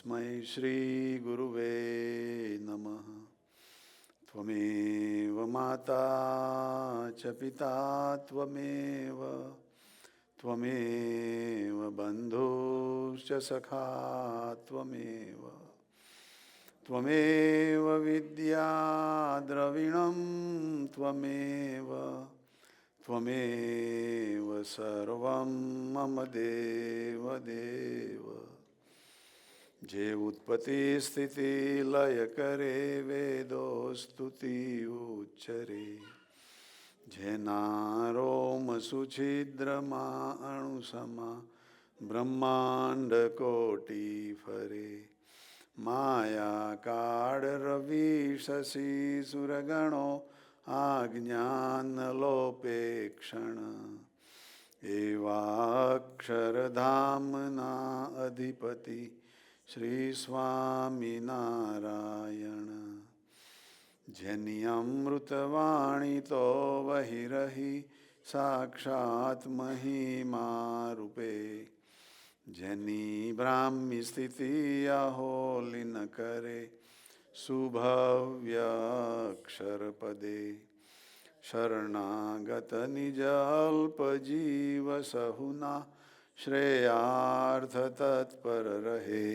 तस्मै श्रीगुरुवे नमः। त्वमेव माता च पिता त्वमेव त्वमेव बन्धुश्च सखा त्वमेव त्वमेव विद्या द्रविणं त्वमेव त्वमेव सर्वं मम देव देव। जे उत्पत्ति स्थिति लय करे वेदो स्तुति उच्चरे जेनारोम सुछिद्रमा अणुसमा ब्रह्मांड कोटि फरे माया काड़ रवि शशि सुरगणो आज्ञान लोपेक्षण एवाक्षरधामना अधिपति श्री स्वामी नारायण। जन्यमृतवाणी तो वही रही साक्षात महिमा रूपे जनी ब्राह्मी स्थिति अहोलिन करे सुभव्य अक्षर पदे शरणागत निज अल्प जीव सहुना श्रेयार्थ तत्पर रहे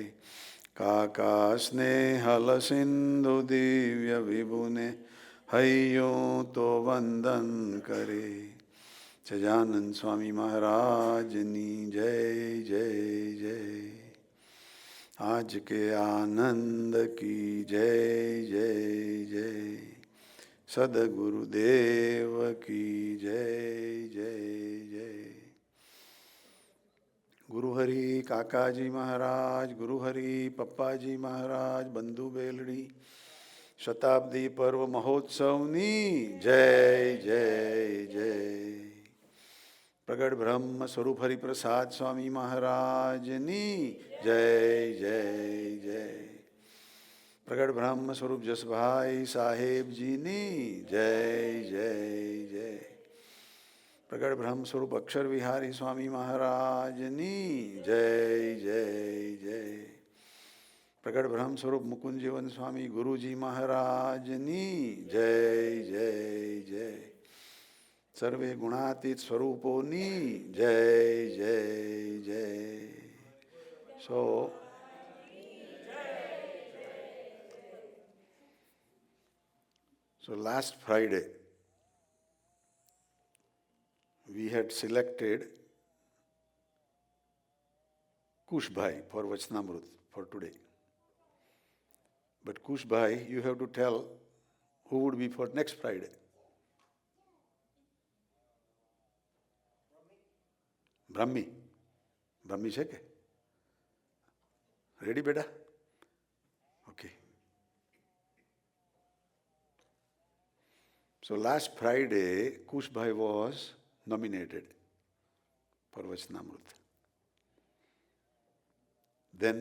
काका स्नेहल सिंधु दिव्य विभुने हयो तो वंदन करे। सजानंद स्वामी महाराज नी जय जय जय। आज के आनंद की जय जय जय। सदगुरुदेव की जय जय जय। गुरुहरि काकाजी महाराज, गुरुहरि पप्पाजी महाराज, बंधु बेलड़ी शताब्दी पर्व महोत्सवनी जय जय जय। प्रगट ब्रह्म स्वरूप हरि प्रसाद स्वामी महाराजनी जय जय जय। प्रगट ब्रह्म स्वरूप जसभाई साहेब जी नी जय जय जय। प्रगट ब्रह्म स्वरूप अक्षर विहारी स्वामी महाराजनी जय जय जय। प्रगट ब्रह्म स्वरूप मुकुंद जीवन स्वामी गुरु जी महाराजनी जय जय जय। सर्वे गुणातीत स्वरूपोनी जय जय जय। So last Friday we had selected Kush Bhai for Vachnamrut for today. But Kush Bhai, you have to tell who would be for next Friday. Brahmi. Brahmi છે કે? Ready beta? Okay. So last Friday, Kush Bhai was nominated for Vachnamrut. Then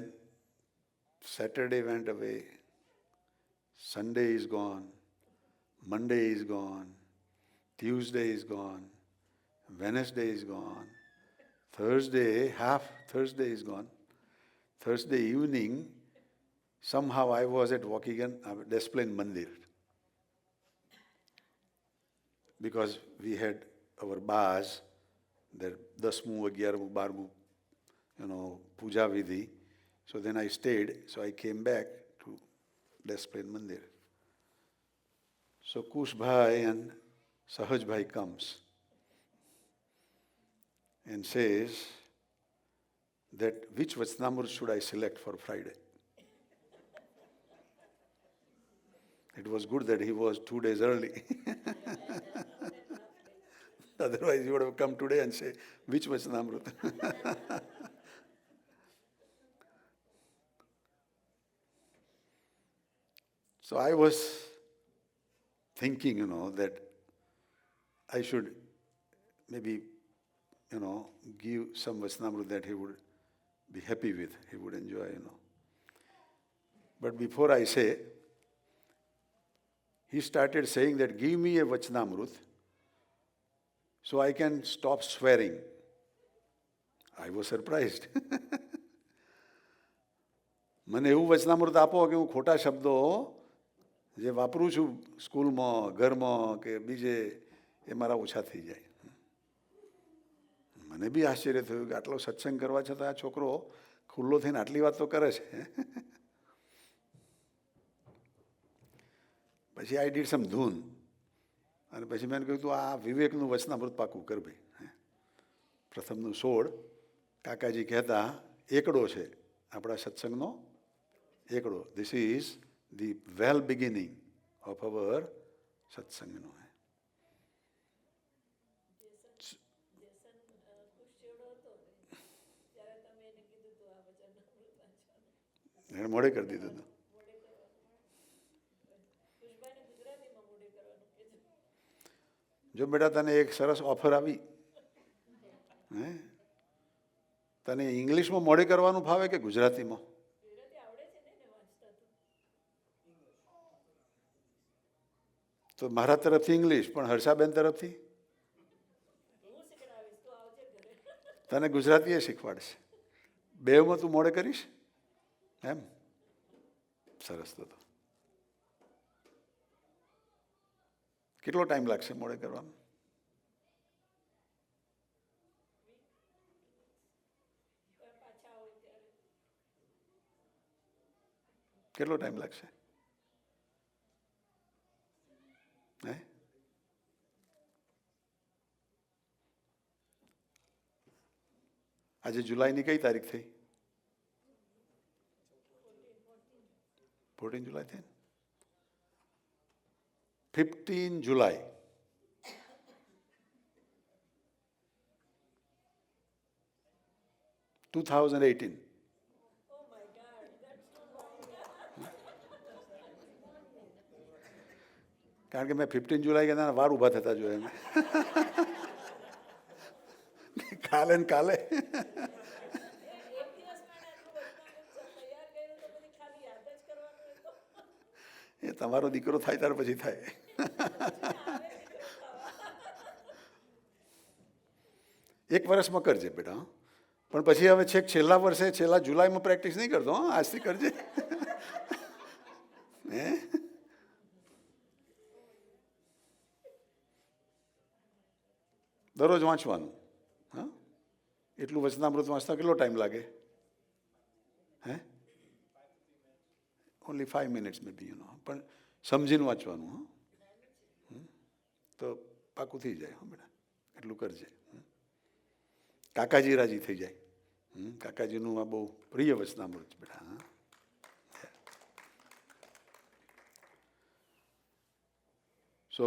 Saturday went away, Sunday is gone, Monday is gone, Tuesday is gone, Wednesday is gone, Thursday, half Thursday is gone. Thursday evening, somehow I was at Waukegan, Des Plaines Mandir. Because we had our bars, that 10mu, 11mu, 12mu, puja vidhi. So then I stayed, so I came back to Des Plaines Mandir. So Kush Bhai and Sahaj Bhai comes and says that which Vachnamrut should I select for Friday. It was good that he was 2 days early. Otherwise he would have come today and say, which Vachnamrut? So I was thinking, that I should maybe, give some Vachnamrut that he would be happy with, he would enjoy, But before I say, he started saying that give me a Vachnamrut so I can stop swearing. I was surprised. મને એવું વચનામૃત આપો કે હું ખોટા શબ્દો જે વાપરું છું સ્કૂલમાં, ઘરમાં કે બીજે, એ મારા ઓછા થઈ જાય. મને બી આશ્ચર્ય થયું કે આટલો સત્સંગ કરવા છતાં આ છોકરો ખુલ્લો થઈને આટલી વાત તો કરે છે. પછી આઈ ડીડ સમ ધૂન, અને પછી મેં કહ્યું તું આ વિવેકનું વચનામૃત પાકું કર ભાઈ. પ્રથમનું 16, કાકાજી કહેતા એકડો છે આપણા સત્સંગનો એકડો. This is the well beginning of our સત્સંગનો. એને મોડે કરી દીધું હતું. જો બેટા તને એક સરસ ઓફર આવી, હે, તને ઇંગ્લિશમાં મોડે કરવાનું ફાવે કે ગુજરાતીમાં? તો મારા તરફથી ઇંગ્લિશ, પણ હર્ષાબેન તરફથી તને ગુજરાતી એ શીખવાડશે. બેવમાં તું મોડે કરીશ એમ? સરસ. તો કેટલો ટાઈમ લાગશે મોડે કરવાનું? કેટલો ટાઈમ લાગશે? હે, આજે જુલાઈની કઈ તારીખ થઈ? 14 જુલાઈ થઈ. 15 જુલાઈ (2018). કારણ કે મેં 15 જુલાઈ કહેતા વાર ઊભા થતા જોયા મેં. કાલે ને કાલે. એ તમારો દીકરો થાય ત્યાર પછી થાય. એક વર્ષમાં કરજે બેટા, પણ પછી હવે છેક છેલ્લા વર્ષે છેલ્લા જુલાઈમાં પ્રેક્ટિસ નહીં કરતો. આજથી કરજે. હે, દરરોજ વાંચવાનું. હા, એટલું વચનામૃત વાંચતા કેટલો ટાઈમ લાગે? હે, ઓનલી 5 મિનિટ્સ મે બી, પણ સમજીને વાંચવાનું. હા, તો પાકું થઈ જાય. હા બેટા, એટલું કરજે. કાકાજી રાજી થઈ જાય. કાકાજીનું આ બહુ પ્રિય વચનામૃત બેટા. હા. So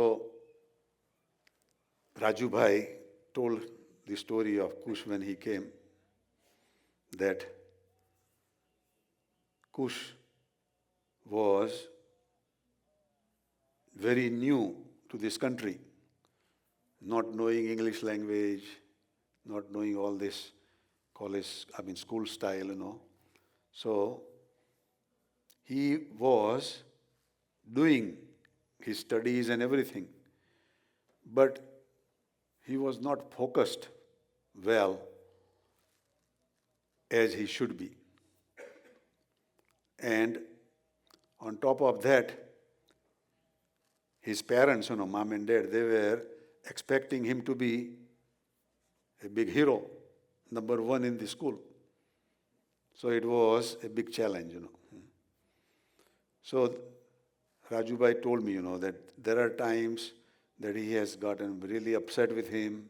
Rajubhai told the story of Kush when he came, that Kush was very new to this country, not knowing English language, not knowing all this college, school style, So he was doing his studies and everything, but he was not focused well as he should be. And on top of that, his parents, mom and dad, they were expecting him to be a big hero, number one in the school. So it was a big challenge, So Rajubhai told me, that there are times that he has gotten really upset with him,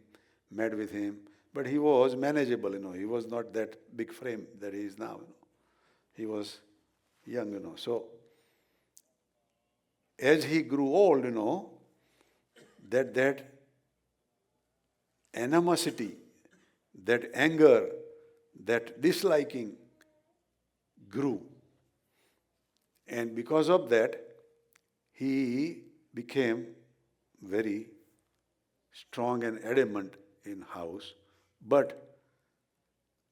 mad with him, but he was manageable, He was not that big frame that he is now, He was young, So as he grew old, that animosity, that anger, that disliking grew. And because of that, he became very strong and adamant in house. But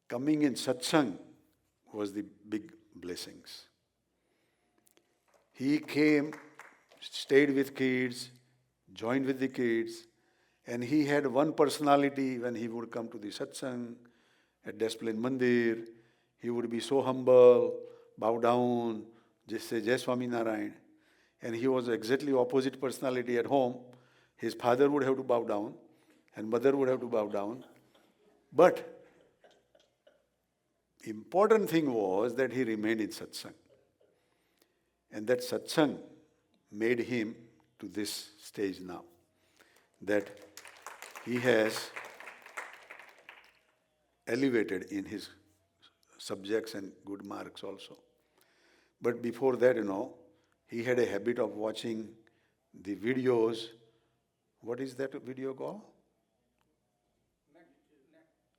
coming in satsang was the big blessings. He came, stayed with kids, joined with the kids, and he had one personality when he would come to the satsang at Discipline Mandir. He would be so humble, bow down, just say Jai Swami Narayan. And he was exactly opposite personality at home. His father would have to bow down, and mother would have to bow down. But important thing was that he remained in satsang. And that satsang made him to this stage now. That he has elevated in his subjects and good marks also. But before that, he had a habit of watching the videos. What is that video called?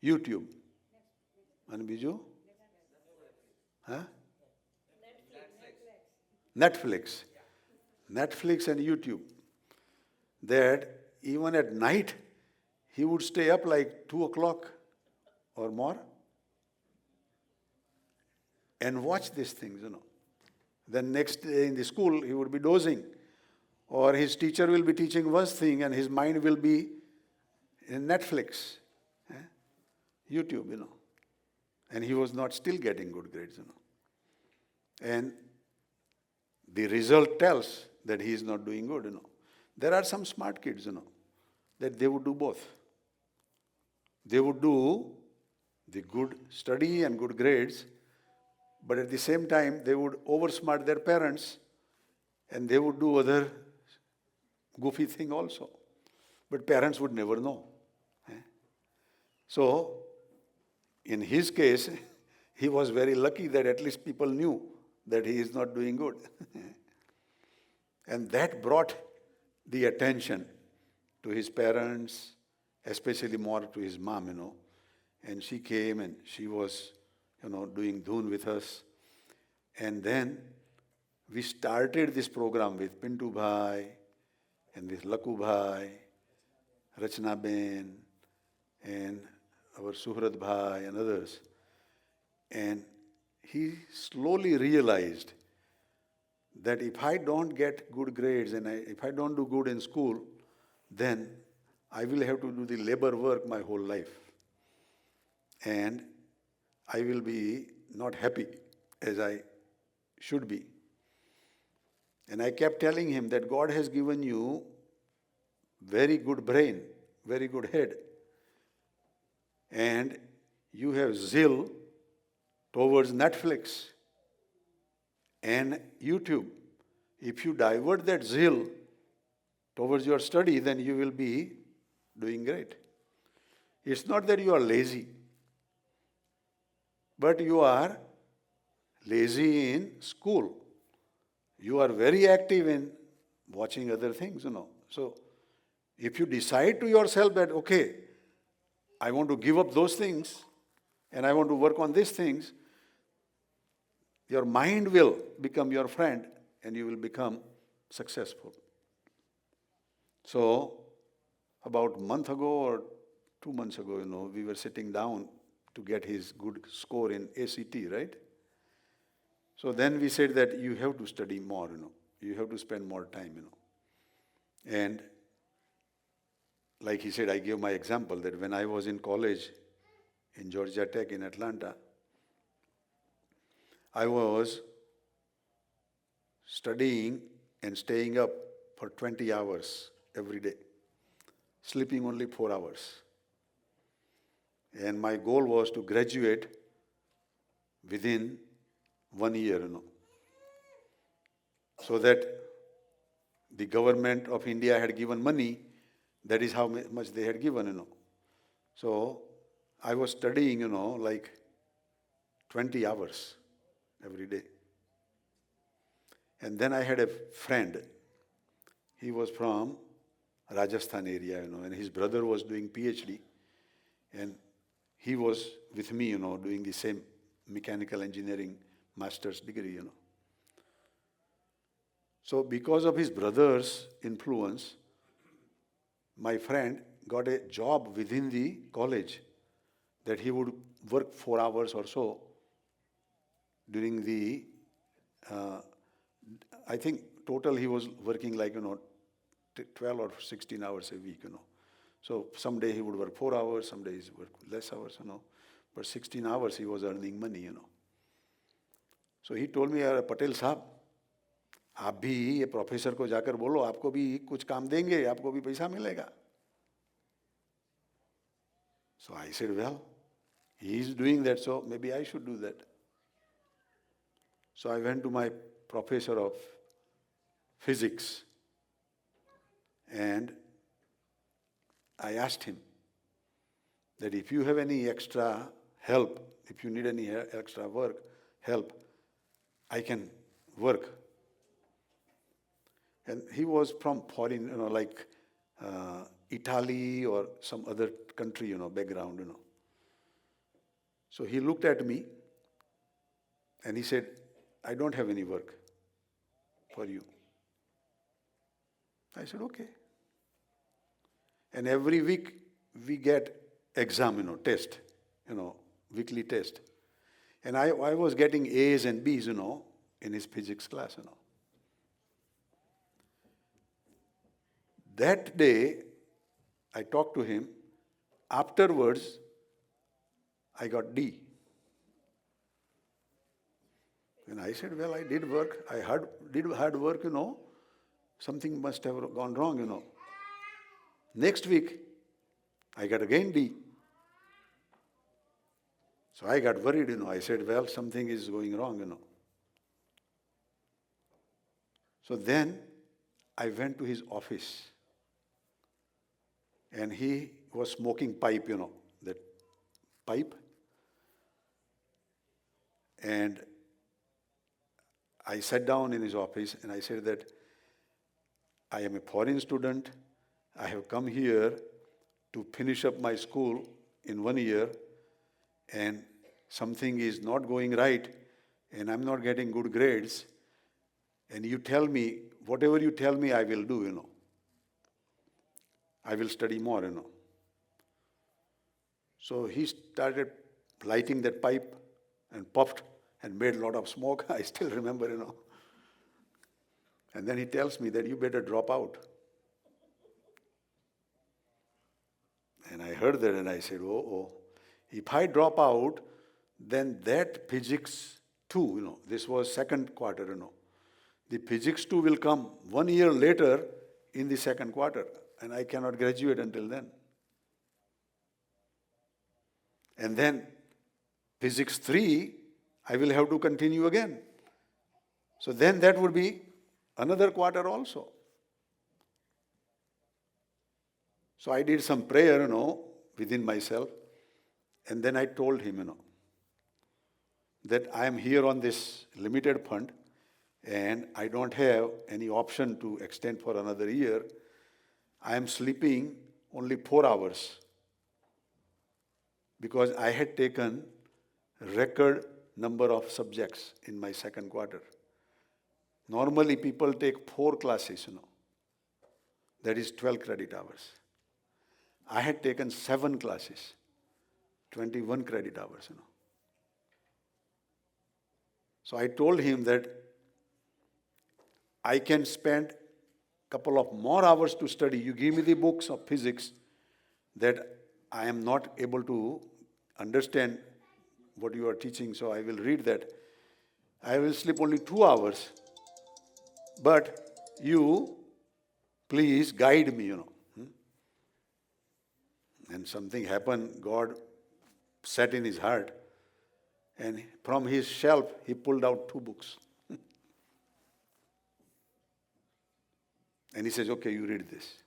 YouTube. And biju? Huh? Netflix. Netflix and YouTube. That even at night, he would stay up like 2 o'clock or more and watch these things, Then next day in the school, he would be dozing. Or his teacher will be teaching one thing and his mind will be in Netflix, YouTube, And he was not still getting good grades, And the result tells that he is not doing good, There are some smart kids, that they would do both. They would do the good study and good grades, but at the same time, they would oversmart their parents and they would do other goofy thing also. But parents would never know. So, in his case, he was very lucky that at least people knew that he is not doing good. And that brought the attention to his parents, especially more to his mom, And she came and she was, doing dhoon with us. And then we started this program with Pintu Bhai and with Laku Bhai, Rachna Ben, and our Suhrad Bhai and others. And he slowly realized that if I don't get good grades and if I don't do good in school, then I will have to do the labor work my whole life. And I will be not happy as I should be. And I kept telling him that God has given you very good brain, very good head. And you have zeal towards Netflix and YouTube. If you divert that zeal towards your study, then you will be doing great. It's not that you are lazy, but you are lazy in school. You are very active in watching other things, So, if you decide to yourself that, okay, I want to give up those things and I want to work on these things, your mind will become your friend and you will become successful. So, about a month ago or 2 months ago, we were sitting down to get his good score in ACT, right? So then we said that you have to study more, You have to spend more time, And like he said, I gave my example that when I was in college in Georgia Tech in Atlanta, I was studying and staying up for 20 hours every day, sleeping only 4 hours. And my goal was to graduate within 1 year, So that the government of India had given money, that is how much they had given, So I was studying, like 20 hours every day. And then I had a friend. He was from Rajasthan area, and his brother was doing PhD. And he was with me, doing the same mechanical engineering master's degree, So because of his brother's influence, my friend got a job within the college that he would work 4 hours or so during the, I think total he was working like, 12 or 16 hours a week, So someday he would work 4 hours, some days he would work less hours, But 16 hours he was earning money, So he told me, यार पटेल साहब, आप भी ये professor को जाकर बोलो, आपको भी कुछ काम देंगे, आपको भी पैसा मिलेगा. So I said, well, he is doing that, so maybe I should do that. So I went to my professor of physics and I asked him that if you have any extra help, if you need any extra help, I can work. And he was from foreign, like Italy or some other country, background, So he looked at me and he said, I don't have any work for you. I said, okay. And every week we get exam, test, weekly test. And I was getting A's and B's, in his physics class, That day, I talked to him. Afterwards, I got D. And I said, well, I did work. I did hard work, Something must have gone wrong, Next week, I got again D. So I got worried, I said, well, something is going wrong, So then I went to his office. And he was smoking pipe, that pipe. And I sat down in his office and I said that I am a foreign student. I have come here to finish up my school in 1 year and something is not going right and I'm not getting good grades. And you tell me, whatever you tell me, I will do, I will study more, So he started lighting that pipe and puffed and made a lot of smoke. I still remember, And then he tells me that you better drop out. And I heard that and I said, oh. If I drop out, then that physics 2, this was second quarter, The physics 2 will come 1 year later in the second quarter. And I cannot graduate until then. And then physics 3, I will have to continue again. So then that would be another quarter also. So I did some prayer, within myself. And then I told him, that I am here on this limited fund and I don't have any option to extend for another year. I am sleeping only 4 hours because I had taken record number of subjects in my second quarter. Normally people take 4 classes, That is 12 credit hours. I had taken 7 classes, 21 credit hours, So I told him that I can spend couple of more hours to study. You give me the books of physics that I am not able to understand what you are teaching, so I will read that. I will sleep only 2 hours, but you please guide me, And something happened, God sat in his heart, and from his shelf, he pulled out 2 books. And he says, okay, you read this.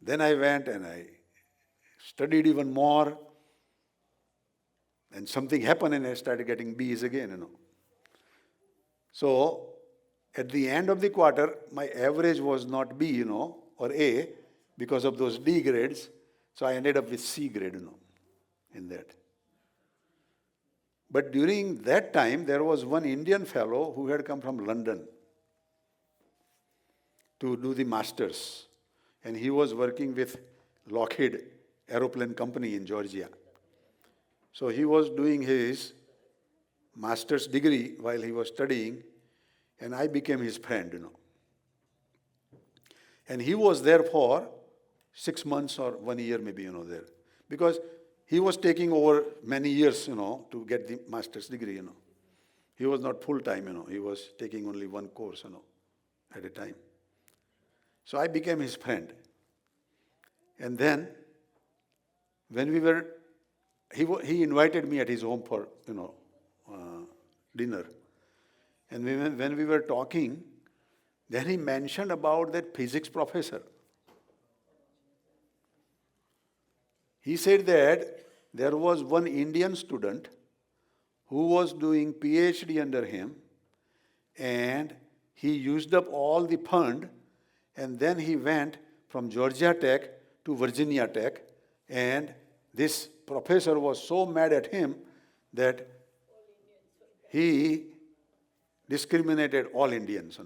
Then I went and I studied even more. And something happened and I started getting B's again, So at the end of the quarter, my average was not B, or A, because of those D grades. So I ended up with C grade, in that. But during that time, there was one Indian fellow who had come from London to do the masters. And he was working with Lockheed Aeroplane Company in Georgia. So he was doing his master's degree while he was studying, and I became his friend, And he was there for 6 months or 1 year maybe, there. Because He was taking over many years, to get the master's degree. He was not full-time, he was taking only one course, at a time. So I became his friend. And then, when he invited me at his home for, dinner. And when we were talking, then he mentioned about that physics professor. He said that there was one Indian student who was doing PhD under him, and he used up all the fund, and then he went from Georgia Tech to Virginia Tech, and this professor was so mad at him that he discriminated all Indians.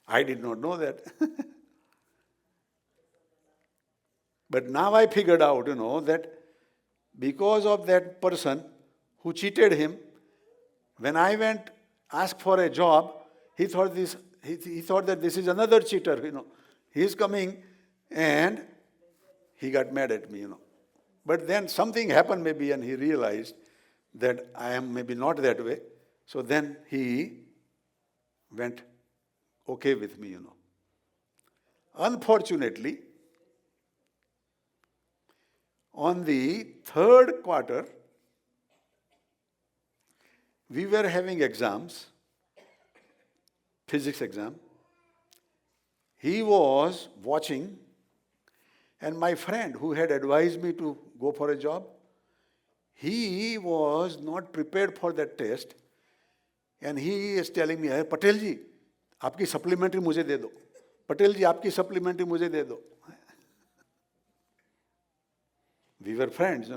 I did not know that. But now I figured out, that because of that person who cheated him, when I went ask for a job, he thought that this is another cheater, He is coming, and he got mad at me, But then something happened maybe, and he realized that I am maybe not that way. So then he went okay with me, Unfortunately, on the third quarter, we were having exams, physics exam. He was watching, and my friend who had advised me to go for a job, he was not prepared for that test, and he is telling me, Patel ji, आपकी supplementary मुझे दे दो. Patel ji, आपकी supplementary मुझे दे दो. We were friends,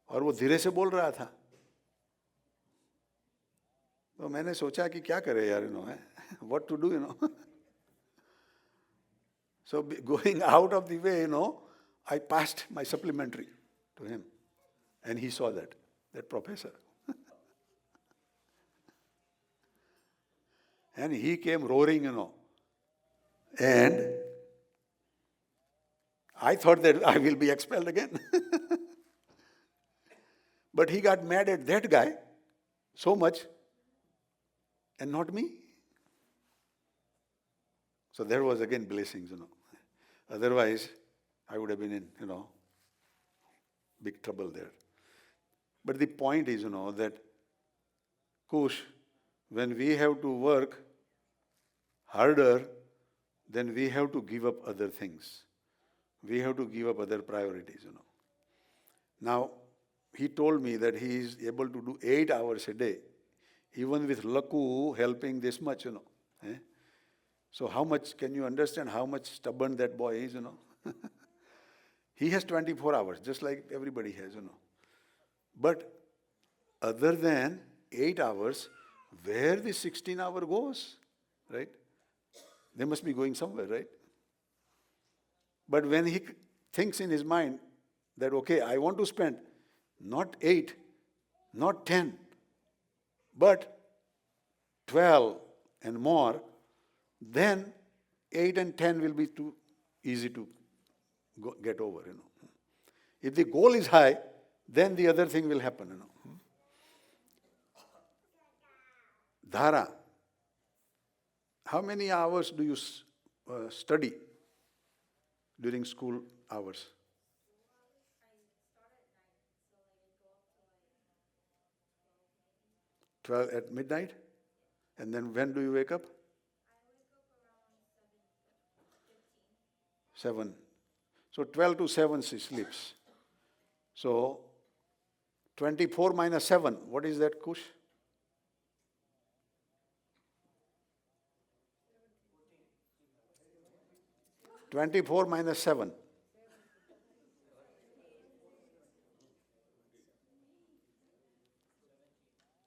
और वो धीरे से बोल रहा था. तो मैंने सोचा कि क्या करे यार, what to do, So going out of the way, I passed my supplementary to him. And he saw that professor. And he came roaring, And I thought that I will be expelled again. But he got mad at that guy so much, and not me. So there was again blessings, Otherwise, I would have been in, big trouble there. But the point is, that Kush, when we have to work harder, then we have to give up other things. We have to give up other priorities, Now, he told me that he is able to do 8 hours a day, even with Laku helping this much, So how much, can you understand how much stubborn that boy is, He has 24 hours, just like everybody has, But other than 8 hours, where the 16-hour goes, right? They must be going somewhere, right? But when he thinks in his mind that, okay, I want to spend not 8, not 10, but 12 and more, then 8 and 10 will be too easy to get over, If the goal is high, then the other thing will happen, Dhara. How many hours do you study during school hours? 12 at midnight? And then when do you wake up? 7. So 12 to 7 she sleeps. So 24 minus 7, what is that, Kush? 24 minus 7.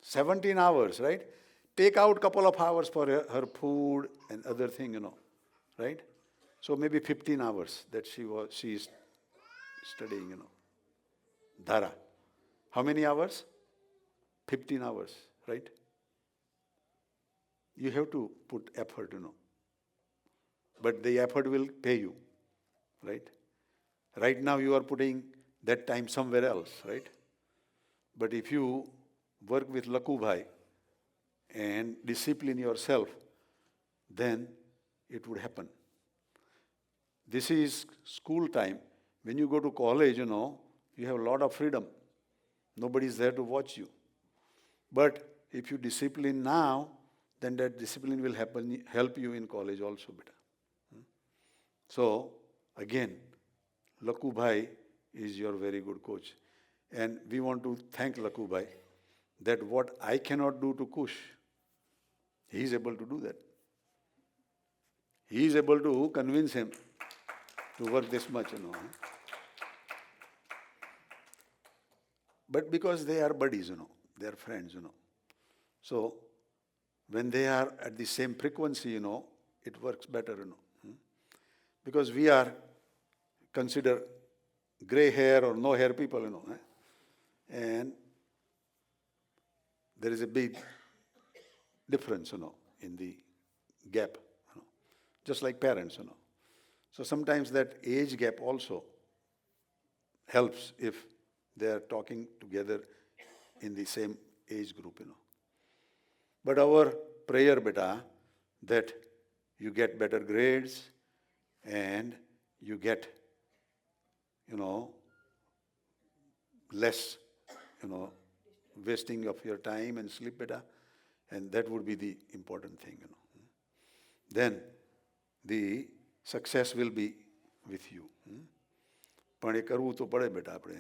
17 hours, right? Take out couple of hours for her food and other thing, right? So maybe 15 hours that she is studying, Dhara. How many hours? 15 hours, right? You have to put effort, But the effort will pay you, right? Right now you are putting that time somewhere else, right? But if you work with Lakku Bhai and discipline yourself, then it would happen. This is school time. When you go to college, you have a lot of freedom. Nobody is there to watch you. But if you discipline now, then that discipline will help you in college also, beta. So, again, Lakku Bhai is your very good coach. And we want to thank Lakku Bhai that what I cannot do to Kush, he is able to do that. He is able to convince him to work this much, But because they are buddies, they are friends, So, when they are at the same frequency, it works better, Because we are considered gray hair or no hair people, And there is a big difference, in the gap, just like parents, So sometimes that age gap also helps if they are talking together in the same age group, But our prayer, beta, that you get better grades and you get, less, wasting of your time and sleep, beta, and that would be the important thing, Then the success will be with you. પણ એ કરવું તો પડે બેટા આપણે.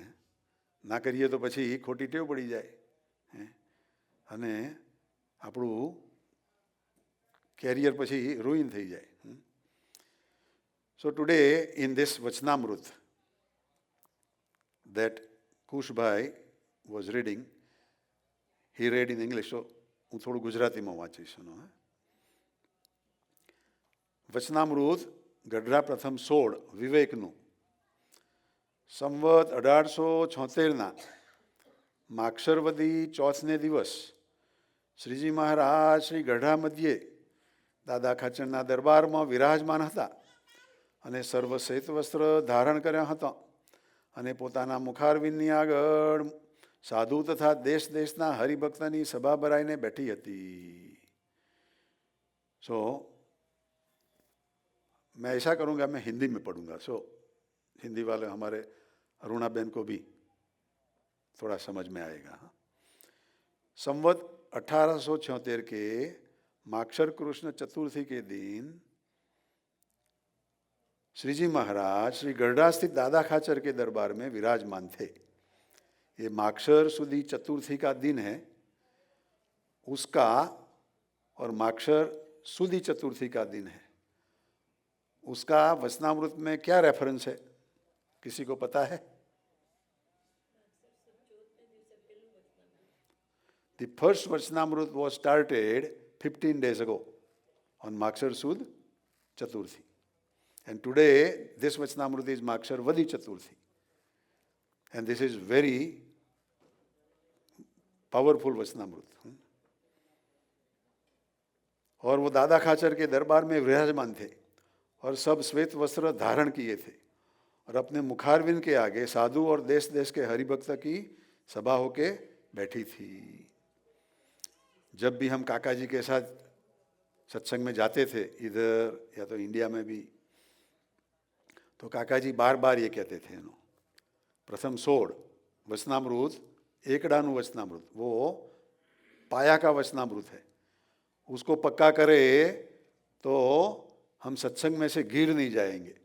ના કરીએ તો પછી ખોટી ટેવ પડી જાય અને આપણું કેરિયર પછી રૂઇન થઈ જાય. So today in this Vachanamrut that Kush Bhai was reading, he read in English, so હું થોડું ગુજરાતીમાં વાંચીશ. વચનામૃત ગઢડા પ્રથમ 16 વિવેકનું સંવત 1876ના માક્ષરવદી ચોથને દિવસ શ્રીજી મહારાજ શ્રી ગઢડા મધ્યે દાદા ખાચરના દરબારમાં વિરાજમાન હતા અને સર્વ શ્વેત વસ્ત્ર ધારણ કર્યા હતા અને પોતાના મુખારવિંદની આગળ સાધુ તથા દેશ દેશના હરિભક્તની સભા ભરાઈને બેઠી હતી. So, मैं ऐसा करूँगा, मैं हिंदी में पढ़ूंगा. सो हिंदी वाले हमारे अरुणा बहन को भी थोड़ा समझ में आएगा. संवत 1876 के माक्षर कृष्ण चतुर्थी के दिन श्री जी महाराज श्री गढ़डा स्थित दादा खाचर के दरबार में विराजमान थे. ये माक्षर सुदी चतुर्थी का दिन है, उसका और माक्षर सुदी चतुर्थी का दिन है. उसका वचनामृत में क्या रेफरेंस है, किसी को पता है? The first Vachanamrut was started 15 days ago on Makshar Sud Chaturthi. And today, this Vachanamrut is Makshar Vadi Chaturthi. And this is very powerful Vachanamrut. और वो दादा खाचर के दरबार में विराजमान थे और सब श्वेत वस्त्र धारण किए थे और अपने मुखारविंद के आगे साधु और देश देश के हरिभक्त की सभा होके बैठी थी. जब भी हम काका जी के साथ सत्संग में जाते थे, इधर या तो इंडिया में भी, तो काका जी बार बार ये कहते थे, प्रथम 16 वचनामृत एकडानु वचनामृत, वो पाया का वचनामृत है, उसको पक्का करे तो हम सत्संग में से गिर नहीं जाएंगे.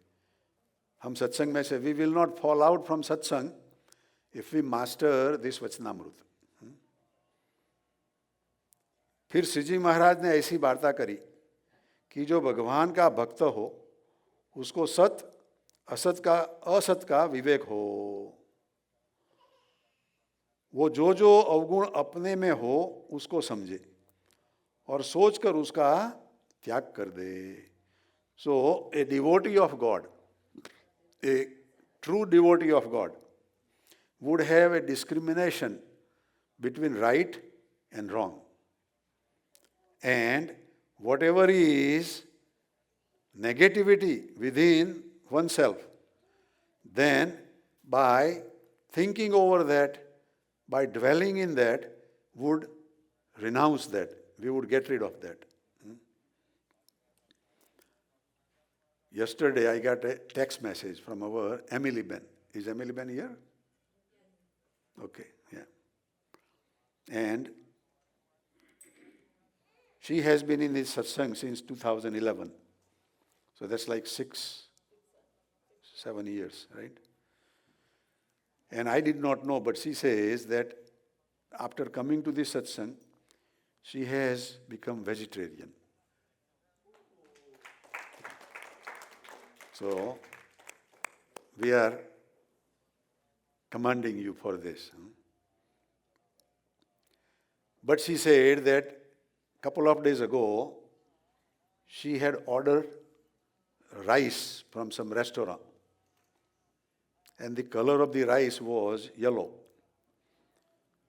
हम सत्संग में से we will not fall out from satsang if we master this Vachanamrut. फिर श्रीजी महाराज ने ऐसी वार्ता करी कि जो भगवान का भक्त हो उसको सत असत का असत का विवेक हो. वो जो जो अवगुण अपने में हो उसको समझे और सोचकर उसका त्याग कर दे. So a devotee of God, a true devotee of God would have a discrimination between right and wrong. And whatever is negativity within oneself, then by thinking over that, by dwelling in that, would renounce that. We would get rid of that. Yesterday I got a text message from our Emily Ben. Is Emily Ben here? Okay, yeah. And she has been in this satsang since 2011. So that's like 6-7 years, right? And I did not know, but she says that after coming to this satsang, she has become vegetarian. So, we are commending you for this. But she said that a couple of days ago, she had ordered rice from some restaurant. And the color of the rice was yellow.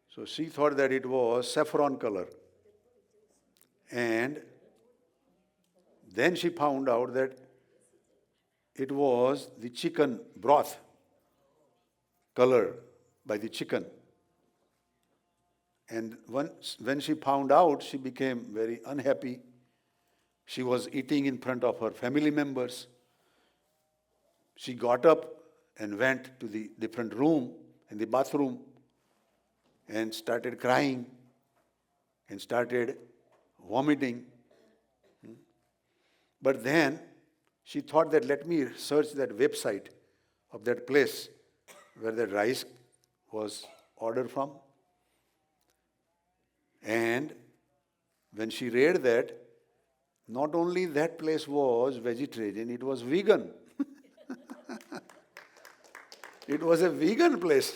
So she thought that it was saffron color. And then she found out that it was the chicken broth colored by the chicken. And when she found out, she became very unhappy. She was eating in front of her family members. She got up and went to the different room, in the bathroom, and started crying and started vomiting. But then she thought that let me search that website of that place where that rice was ordered from. And when she read that, not only that place was vegetarian, it was vegan. It was a vegan place.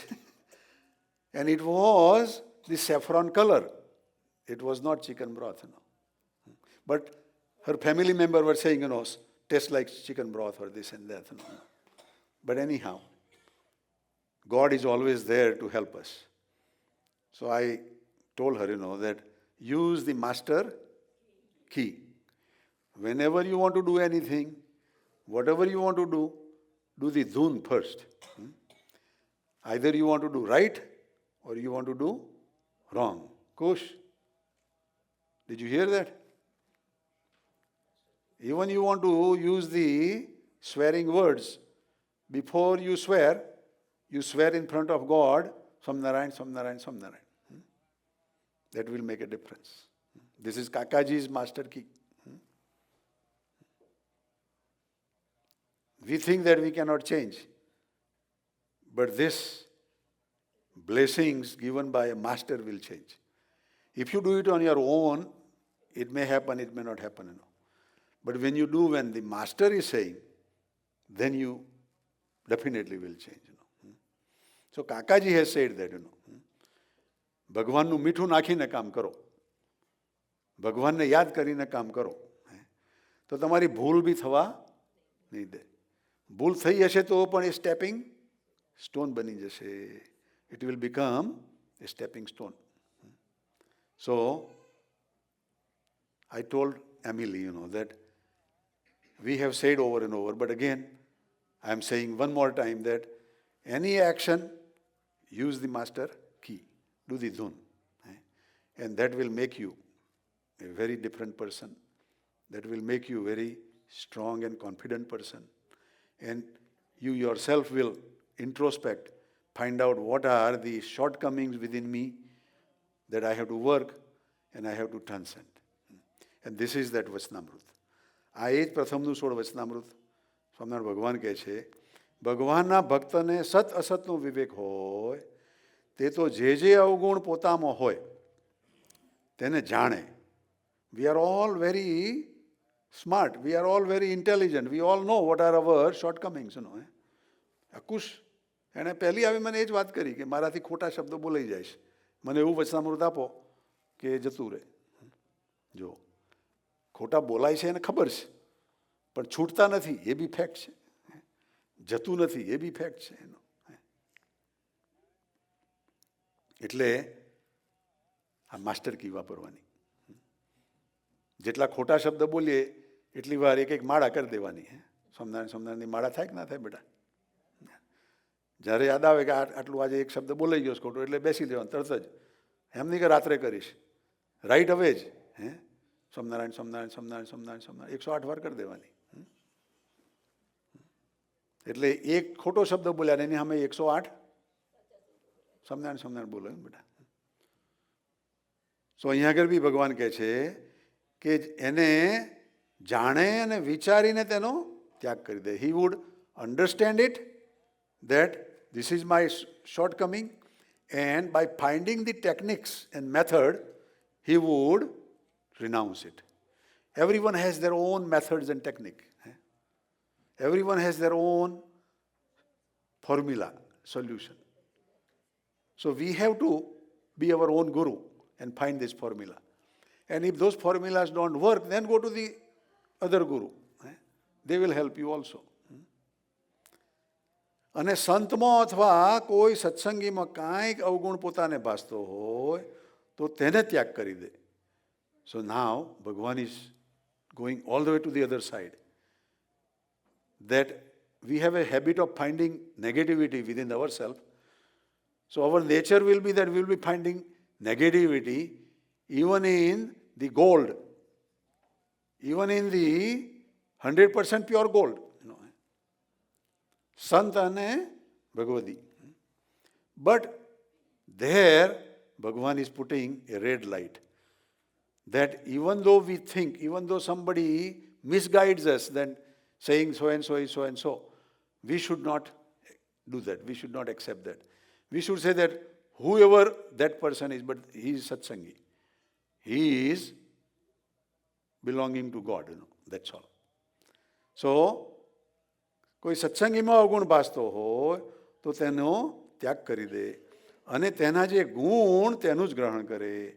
And it was the saffron color. It was not chicken broth. But her family member were saying, tastes like chicken broth or this and that. But anyhow, God is always there to help us. So I told her, that use the master key. Whenever you want to do anything, whatever you want to do the dhun first. Either you want to do right or you want to do wrong. Kush, did you hear that? Even you want to use the swearing words. Before you swear in front of God, Samnarayan, Samnarayan, Samnarayan. That will make a difference. This is Kakaji's master key. We think that we cannot change. But this blessings given by a master will change. If you do it on your own, it may happen, it may not happen. But when you do, when the master is saying, then you definitely will change. So Kakaji has said that, ભગવાનનું મીઠું નાખીને કામ કરો. ભગવાનને યાદ કરીને કામ કરો. તો તમારી ભૂલ બી થવા નહીં દે. ભૂલ થઈ હશે તો પણ એ સ્ટેપિંગ સ્ટોન બની જશે. It will become a stepping stone. So, I told Emily, that we have said over and over, but again, I am saying one more time that any action, use the master key, do the dhun. And that will make you a very different person. That will make you a very strong and confident person. And you yourself will introspect, find out what are the shortcomings within me that I have to work and I have to transcend. And this is that Vachanamrut. આ એ જ પ્રથમનું સોળ વચનામૃત. સ્વામિનારાયણ ભગવાન કહે છે, ભગવાનના ભક્તને સત અસતનો વિવેક હોય તે તો જે અવગુણ પોતામાં હોય તેને જાણે. We are all very smart. We are all very intelligent. We all know what are our shortcomings. અકુશ એણે પહેલી આવી મને એ જ વાત કરી કે મારાથી ખોટા શબ્દો બોલાઈ જાય છે. મને એવું વચનામૃત આપો કે જતું રહે. જો ખોટા બોલાય છે એને ખબર છે, પણ છૂટતા નથી એ બી ફેક્ટ છે. જતું નથી એ બી ફેક્ટ છે એનો. એટલે આ માસ્ટર કી વાપરવાની. જેટલા ખોટા શબ્દ બોલીએ એટલી વાર એક એક માળા કરી દેવાની. સ્વામિનારાયણ સ્વામિનારાયણની માળા થાય કે ના થાય બેટા? જ્યારે યાદ આવે કે આટલું આજે એક શબ્દ બોલાઈ ગયો છે ખોટું, એટલે બેસી લેવાનું તરત જ, એમ નહીં કે રાત્રે કરીશ, રાઈટ હવે જ. સ્વામિનારાયણ સ્વામિનારાયણ સ્વામિનારાયણ સ્વામિનારાયણ સ્વામિનારાયણ 108 વાર કરી દેવાની. એટલે એક ખોટો શબ્દ બોલ્યા ને એની સામે 108 સ્વામિનારાયણ સ્વામિનારાયણ બોલો બેટા. સો અહીંયા આગળ બી ભગવાન કહે છે કે એને જાણે અને વિચારીને તેનો ત્યાગ કરી દે. He would understand it that this is my shortcoming, and by finding the techniques and method, he would renounce it. Everyone has their own methods and technique. Everyone has their own formula, solution. So we have to be our own guru and find this formula. And if those formulas don't work, then go to the other guru. They will help you also. અને સંતમાં અથવા કોઈ સત્સંગીમાં કાંઈક અવગુણ પોતાને ભાસતો હોય તો તેને ત્યાગ કરી દે. So now Bhagwan is going all the way to the other side. That we have a habit of finding negativity within our self. So our nature will be that will be finding negativity even in the gold, even in the 100% pure gold. સંત અને ભગવદી. But there Bhagwan is putting a red light that even though we think, even though somebody misguides us, then saying so and so is so and so, we should not do that. We should not accept that. We should say that whoever that person is, but he is satsangi. He is belonging to God, that's all. So, કોઈ સત્સંગીમાં અવગુણ ભાસતો હોય તો તેનો ત્યાગ કરી દે અને તેના જે ગુણ તેનું જ ગ્રહણ કરે.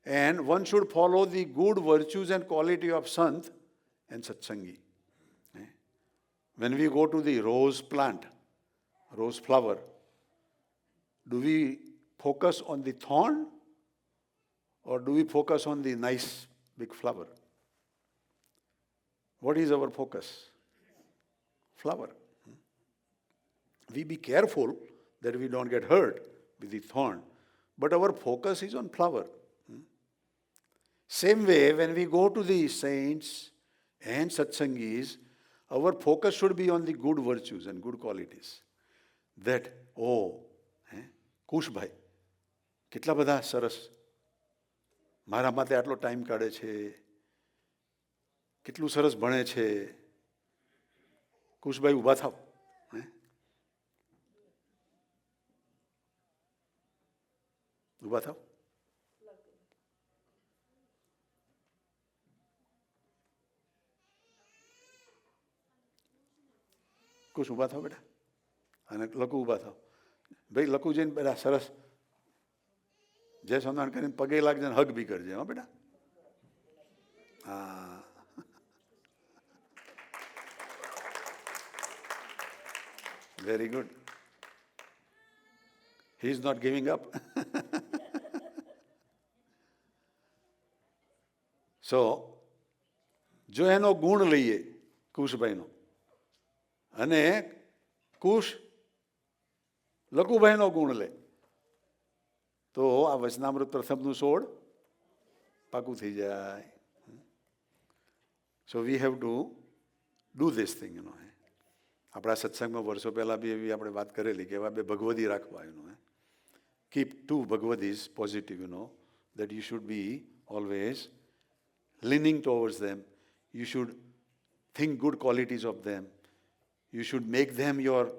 And one should follow the good virtues and quality of Sant and Satsangi. When we go to the rose plant, rose flower, do we focus on the thorn or do we focus on the nice big flower? What is our focus? Flower. We be careful that we don't get hurt with the thorn, but our focus is on flower. Same way, when we go to the saints and satsangis, our focus should be on the good virtues and good qualities. That, oh, કુશભાઈ કેટલા બધા સરસ, મારા માટે આટલો time કાઢે છે, કેટલું સરસ ભણે છે. કુશભાઈ ઊભા થાવ. ઊભા થાવ. કુશ ઊભા થાવ બેટા. અને લકુ ઊભા થાવ. ભાઈ લકુ જઈને બેટા સરસ જય સ્વામિનારાયણ કરીને પગે લાગજે ને હગ બી કરજે. હા બેટા. હા, very good. He is not giving up. So, જો એનો ગુણ લઈએ કુશભાઈનો અને કુશ લકુભાઈનો ગુણ લે તો આ વચનામૃત પ્રથમનું 16 પાકું થઈ જાય. So we have to do this thing. આપણા સત્સંગમાં વર્ષો પહેલાં બી એવી આપણે વાત કરેલી કે એવા બે ભગવદી રાખવા. કીપ ટુ ભગવદીઝ positive, that you should be always leaning towards them. You should think good qualities of them. You should make them your,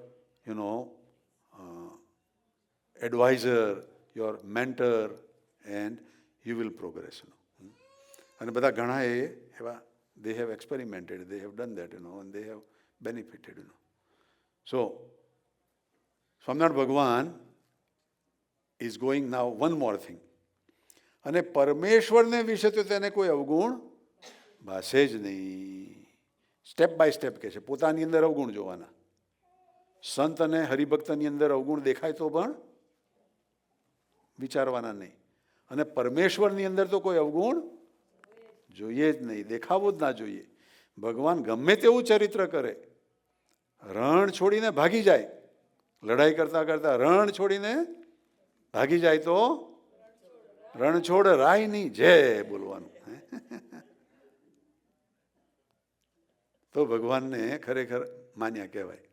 advisor, your mentor, and you will progress. અને બધા ઘણા એવા they have experimented, they have done that, and they have benefited. So, Swaminarayan Bhagwan is going now one more thing. અને પરમેશ્વરને વિશે તો તેને કોઈ અવગુણ ભાષે જ નહીં. સ્ટેપ બાય સ્ટેપ કહે છે. પોતાની અંદર અવગુણ જોવાના. સંત અને હરિભક્તની અંદર અવગુણ દેખાય તો પણ વિચારવાના નહીં. અને પરમેશ્વરની અંદર તો કોઈ અવગુણ જોઈએ જ નહીં, દેખાવો જ ના જોઈએ. ભગવાન ગમે તેવું ચરિત્ર કરે, રણ છોડીને ભાગી જાય લડાઈ કરતાં કરતાં રણ છોડીને ભાગી જાય તો રણ છોડ રાયની જય બોલવાનું. તો ભગવાનને ખરેખર માન્યા કહેવાય.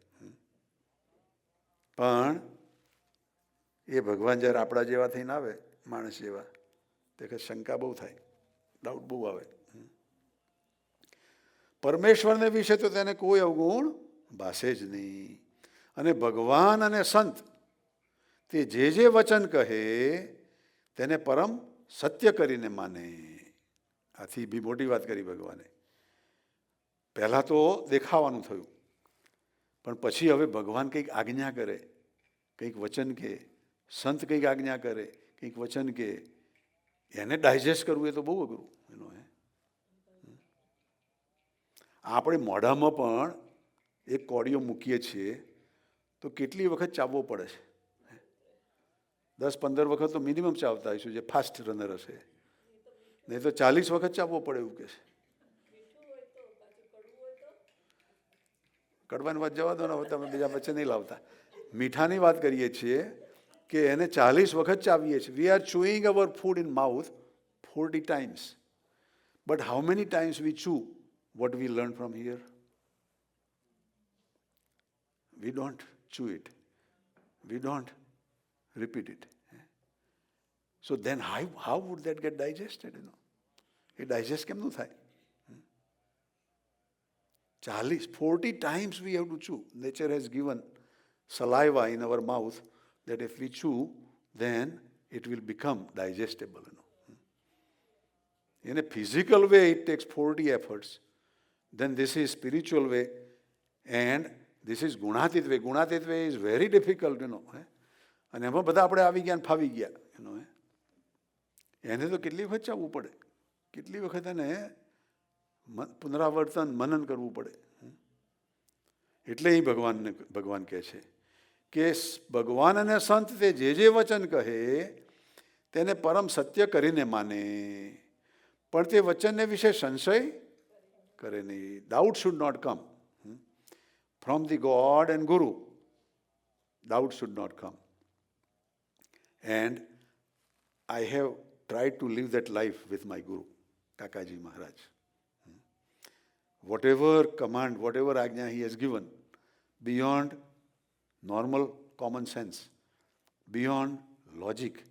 પણ એ ભગવાન જ્યારે આપણા જેવા થઈને આવે, માણસ જેવા, તે શંકા બહુ થાય, ડાઉટ બહુ આવે. પરમેશ્વરને વિશે તો તેને કોઈ અવગુણ ભાષે જ નહીં. અને ભગવાન અને સંત તે જે વચન કહે તેને પરમ સત્ય કરીને માને. આથી બી મોટી વાત કરી ભગવાને. પહેલાં તો દેખાવાનું થયું, પણ પછી હવે ભગવાન કંઈક આજ્ઞા કરે, કંઈક વચન કહે, સંત કંઈક આજ્ઞા કરે, કંઈક વચન કહે, એને ડાયજેસ્ટ કરવું એ તો બહુ અઘરું. આપણે મોઢામાં પણ એક કોડિયો મૂકીએ છીએ તો કેટલી વખત ચાવવો પડે છે? 10-15 વખત તો મિનિમમ ચાવતા હશું, જે ફાસ્ટ રનર હશે. નહીં તો 40 વખત ચાવવો પડે એવું કે છે. કડવાની વાત જવા દો ને, તમે બીજા વચ્ચે નહીં લાવતા. મીઠાની વાત કરીએ છીએ કે એને 40 વખત ચાવીએ છીએ. We are chewing our food in mouth 40 times. But how many times we chew what we learn from here? We don't chew it. We don't repeat it. So then how would that get digested? It digest કેમનું થાય? 40 times we have to chew. Nature has given saliva in our mouth that if we chew, then it will become digestible. In a physical way, it takes 40 efforts. Then this is spiritual way, and this is Gunatit way. Gunatit way is very difficult, અને એમાં બધા આપણે આવી ગયા ફાવી ગયા. એને તો કેટલી વખત ચાવવું પડે, કેટલી વખત એને પુનરાવર્તન મનન કરવું પડે. એટલે એ ભગવાન કહે છે કે ભગવાન અને સંત તે જે વચન કહે તેને પરમ સત્ય કરીને માને, પણ તે વચનને વિશે સંશય કરે નહીં. Doubt should not come from the God and Guru. Doubt should not come. And I have tried to live that life with my Guru, Kakaji Maharaj. Whatever command, whatever ajna he has given, beyond normal common sense, beyond logic,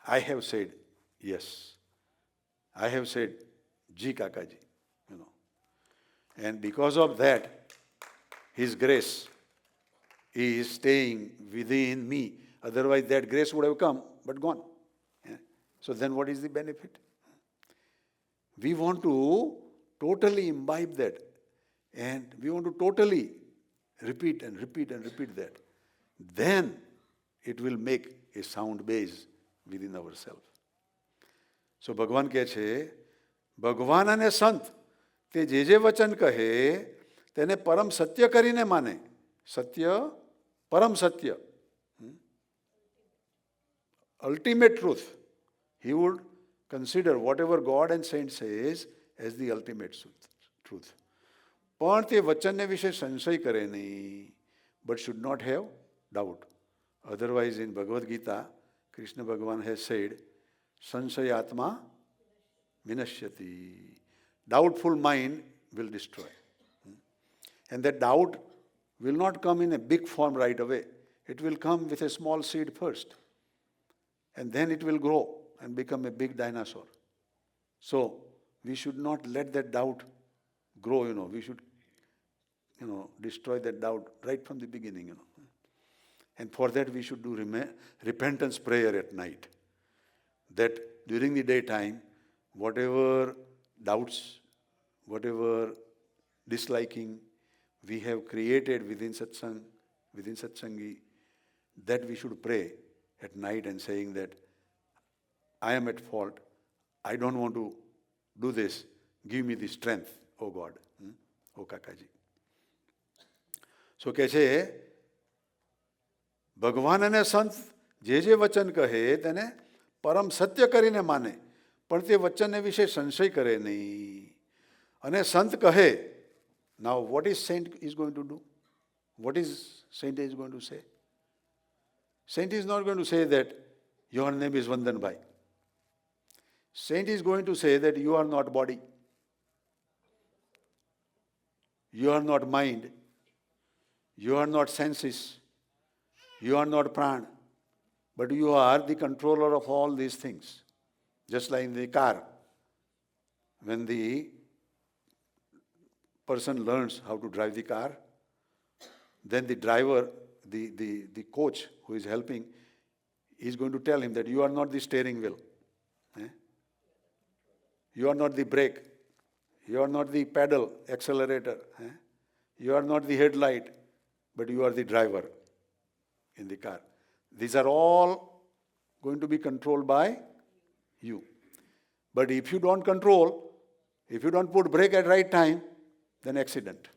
I have said yes. I have said, Ji Kakaji, And because of that, his grace is staying within me. Otherwise, that grace would have come, but gone. So then what is the benefit? We want to totally imbibe that. And we want to totally repeat and repeat and repeat that. Then it will make a sound base within ourselves. So ભગવાન કહે છે, ભગવાન અને સંત તે જે વચન કહે તેને પરમ સત્ય કરીને માને. સત્ય, પરમ સત્ય, ultimate truth. He would consider whatever God and saint says as the ultimate truth. પણ તે વચનને વિશે સંશય કરે નહીં, but should not have doubt. Otherwise, in Bhagavad Gita, Krishna Bhagavan has said, Sanshayatma vinashyati. Doubtful mind will destroy. And that doubt will not come in a big form right away. It will come with a small seed first. And then it will grow and become a big dinosaur. So, we should not let that doubt grow, We should, destroy that doubt right from the beginning, And for that we should do repentance prayer at night. That during the daytime, whatever doubts, whatever disliking we have created within satsang, within satsangi, that we should pray at night and saying that I am at fault, I don't want to do this, give me the strength, O God, O Kakaji. So કહે છે, ભગવાન અને સંત જે વચન કહે તેને પરમ સત્ય કરીને માને, પણ તે વચનને વિશે સંશય કરે નહીં. અને સંત કહે, now what is saint is going to do? What is saint is going to say? Saint is not going to say that your name is Vandan Bhai. Saint is going to say that you are not body. You are not mind. You are not senses. You are not prana. But you are the controller of all these things. Just like in the car. When the person learns how to drive the car, then the driver, the coach who is helping, is going to tell him that you are not the steering wheel. You are not the brake. You are not the pedal, accelerator. You are not the headlight, but you are the driver in the car. These are all going to be controlled by you. But if you don't control, if you don't put brake at right time, then accident.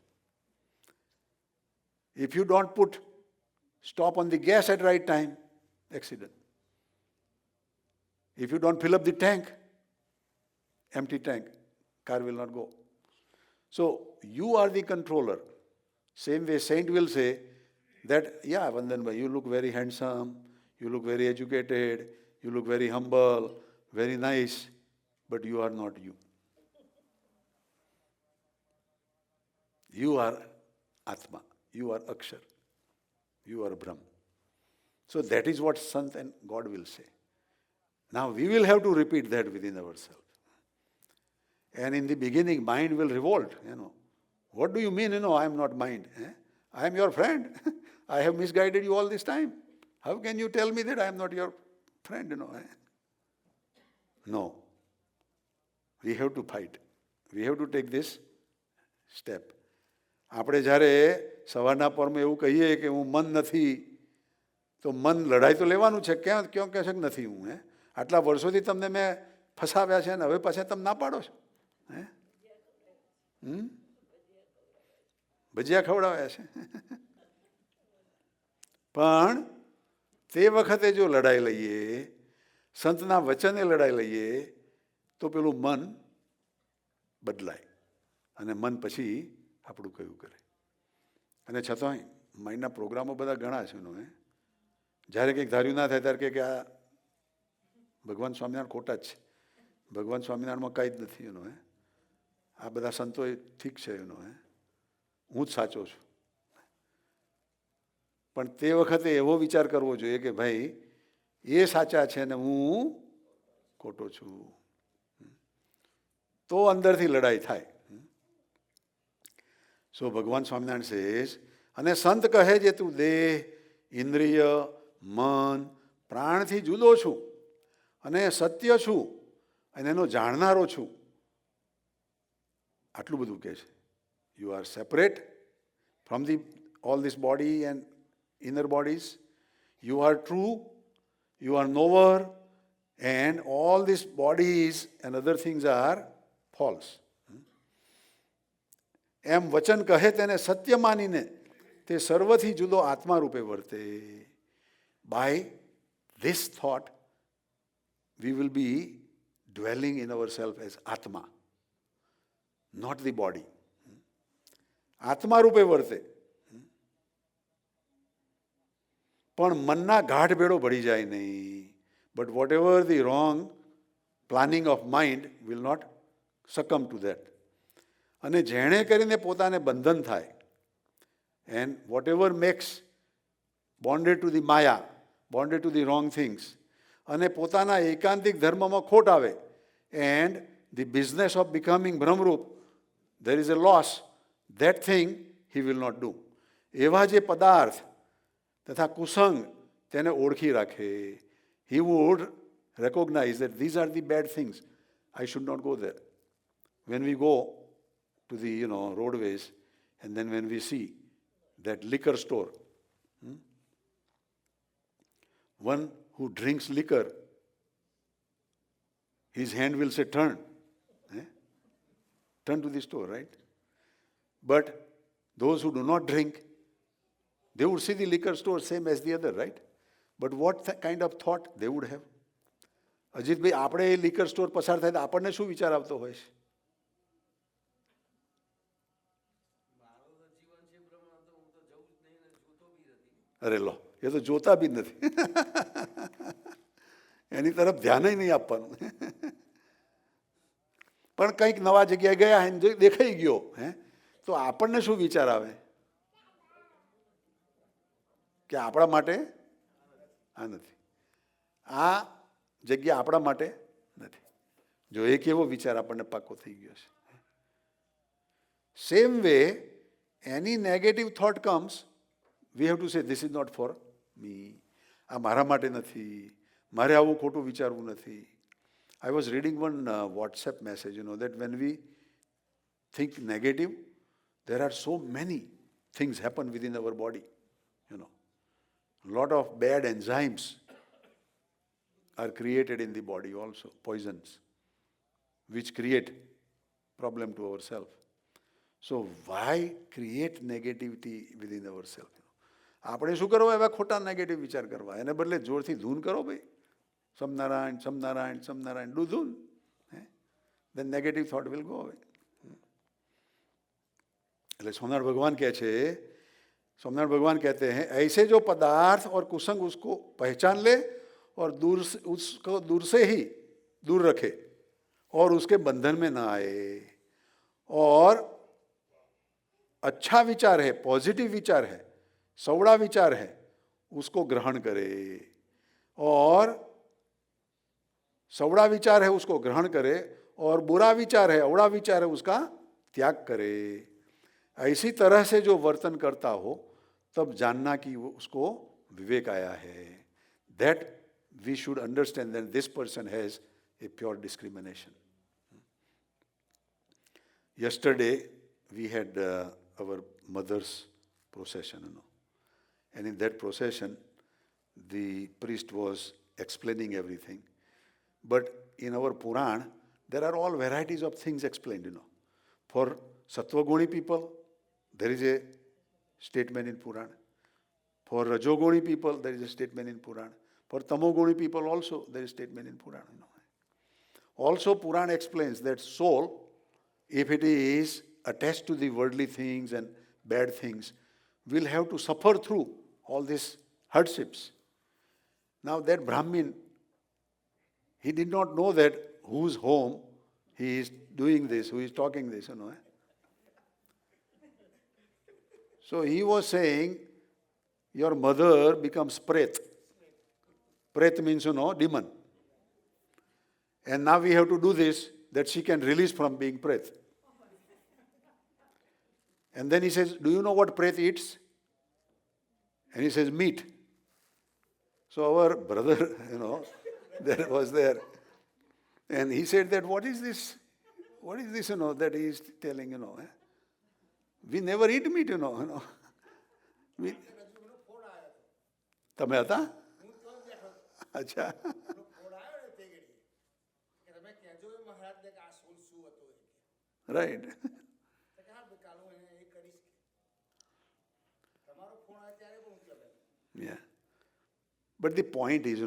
If you don't put stop on the gas at right time, accident. If you don't fill up the tank, empty tank, car will not go. So you are the controller. Same way saint will say that, yeah, Vandan Bhai, you look very handsome, you look very educated, you look very humble, very nice, but you are not you. You are Atma, you are Akshar, you are Brahm. So that is what Sant and God will say. Now we will have to repeat that within ourselves. And in the beginning, mind will revolt, What do you mean, I am not mind? I am your friend. I have misguided you all this time. How can you tell me that I am not your friend, No. We have to fight. We have to take this step. આપણે જ્યારે સવારના પરમાં એવું કહીએ કે હું મન નથી, તો મન લડાઈ તો લેવાનું છે. ક્યાં કહે છે કે નથી હું? આટલા વર્ષોથી તમને મેં ફસાવ્યા છે ને હવે પાછા તમે ના પાડો છો. ભજીયા ખવડાવ્યા છે. પણ તે વખતે જો લડાઈ લઈએ, સંતના વચને લડાઈ લઈએ, તો પેલું મન બદલાય અને મન પછી આપણું કયું કરે. અને છતાંય માઇન્ડના પ્રોગ્રામો બધા ઘણા છે. જ્યારે કંઈક ધાર્યું ના થાય ત્યારે કે આ ભગવાન સ્વામિનારાયણ ખોટા જ છે, ભગવાન સ્વામિનારાયણમાં કાંઈ જ નથી. આ બધા સંતો ઠીક છે, હું જ સાચો છું. પણ તે વખતે એવો વિચાર કરવો જોઈએ કે ભાઈ એ સાચા છે ને હું ખોટો છું. તો અંદરથી લડાઈ થાય. સો ભગવાન સ્વામિનારાયણ સેઝ, અને સંત કહે છે તું દેહ, ઇન્દ્રિય, મન, પ્રાણથી જુદો છું અને સત્ય છું અને એનો જાણનારો છું. આટલું બધું કહે છે. You are separate from all this body and inner bodies. You are true, you are knower, and all these bodies and other things are false. એમ વચન કહે તેને સત્ય માનીને તે સર્વથી જુદો આત્મા રૂપે વર્તે. By this thought, we will be dwelling in ourselves as Atma, not the body. આત્મા રૂપે વર્તે. પણ મનના ગાઢ ભેડો ભળી જાય નહીં. But whatever the wrong planning of mind will not succumb to that. અને જેણે કરીને પોતાને બંધન થાય, and whatever makes bonded to the maya, bonded to the wrong things, અને પોતાના એકાંતિક ધર્મમાં ખોટ આવે, and the business of becoming brahmarup, there is a loss. That thing he will not do. એવા જે પદાર્થ તથા કુસંગ તેને ઓળખી રાખે. He would recognize that these are the bad things. I should not go there. When we go to the roadways, and then when we see that liquor store, one who drinks liquor, his hand will say turn. Turn to the store, right? But those who do not drink, they would see the liquor store same as the other, right? But what kind of thought they would have? Ajitbhai, આપણે એ liquor store પસાર થાય તો આપણને શું વિચાર આવતો હોય છે? અરે લો, એ તો જોતા બી નથી. એની તરફ ધ્યાન નહીં આપવાનું. પણ કંઈક નવા જગ્યાએ ગયા હે ને દેખાઈ ગયો હે, તો આપણને શું વિચાર આવે કે આપણા માટે આ નથી, આ જગ્યા આપણા માટે નથી. જો એક એવો વિચાર આપણને પાકો થઈ ગયો છે. Same way, any negative thought comes, we have to say this is not for me. આ મારા માટે નથી, મારે આવું ખોટું વિચારવું નથી. I was reading one WhatsApp message, that when we think negative, there are so many things happen within our body, A lot of bad enzymes are created in the body also, poisons, which create problem to ourselves. So why create negativity within ourselves? આપણે શું કરવું એવા ખોટા negative વિચાર કરવા, એને બદલે જોરથી ધૂન કરો ભાઈ, સમનારાયણ સમનારાયણ સમનારાયણ, ડુ ધૂન, then negative thought will go away. એટલે સોમનાથ ભગવાન કહે છે, सोमनाथ भगवान कहते हैं, ऐसे जो पदार्थ और कुसंग उसको पहचान ले और उसको दूर से ही दूर रखे और उसके बंधन में ना आए, और अच्छा विचार है, पॉजिटिव विचार है, सवड़ा विचार है, उसको ग्रहण करे, और सवड़ा विचार है उसको ग्रहण करे, और बुरा विचार है, अवड़ा विचार है, उसका त्याग करे. ऐसी तरह से जो वर्तन करता हो तब जानना कि वो उसको विवेक आया है. That we should understand that this person has a pure discrimination. Yesterday we had our mother's procession, and in that procession the priest was explaining everything. But in our Puran there are all varieties of things explained. For Sattva-guni people there is a statement in Puran. For Rajoguni people there is a statement in Puran. For Tamoguni people also there is a statement in Puran. Also Puran explains that soul, if it is attached to the worldly things and bad things, will have to suffer through all these hardships. Now that Brahmin, he did not know that whose home he is doing this, who is talking this, So he was saying, your mother becomes Pret. Pret means, demon. And now we have to do this, that she can release from being Pret. And then he says, do you know what Pret eats? And he says, meat. So our brother, there was there. And he said that, what is this? What is this, that he is telling, We never eat meat, તમે હતા? અચ્છા. Right. Yeah. But the point is,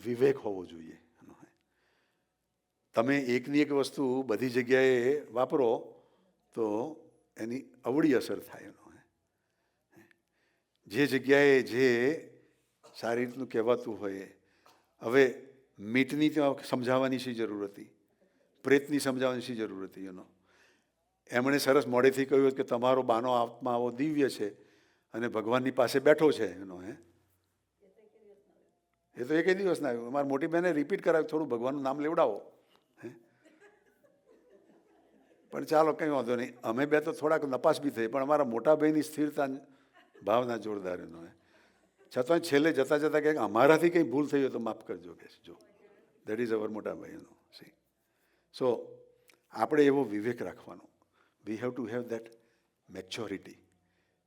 વિવેક હોવો જોઈએ. તમે એકની એક વસ્તુ બધી જગ્યાએ વાપરો તો એની અવળી અસર થાય. જે જગ્યાએ જે સારી રીતનું કહેવાતું હોય, હવે મીટની તો સમજાવવાની શી જરૂર હતી, પ્રેતની સમજાવવાની શી જરૂર હતી? એમણે સરસ મોડેથી કહ્યું કે તમારો બાનો આત્મા આવો દિવ્ય છે અને ભગવાનની પાસે બેઠો છે. એ તો એકે દિવસ ના આવ્યું. મારી મોટી બહેને રિપીટ કરાવ્યું, થોડું ભગવાનનું નામ લેવડાવો. પણ ચાલો કંઈ વાંધો નહીં, અમે બે તો થોડાક નપાસ બી થઈ, પણ અમારા મોટા ભાઈની સ્થિરતા ભાવના જોરદાર. છતાં છેલ્લે જતાં જતાં કંઈક અમારાથી કંઈ ભૂલ થઈ હોય તો માફ કરજો કે જો, દેટ ઇઝ અવર મોટા ભાઈનો. સી, સો આપણે એવો વિવેક રાખવાનો. વી have to have that maturity.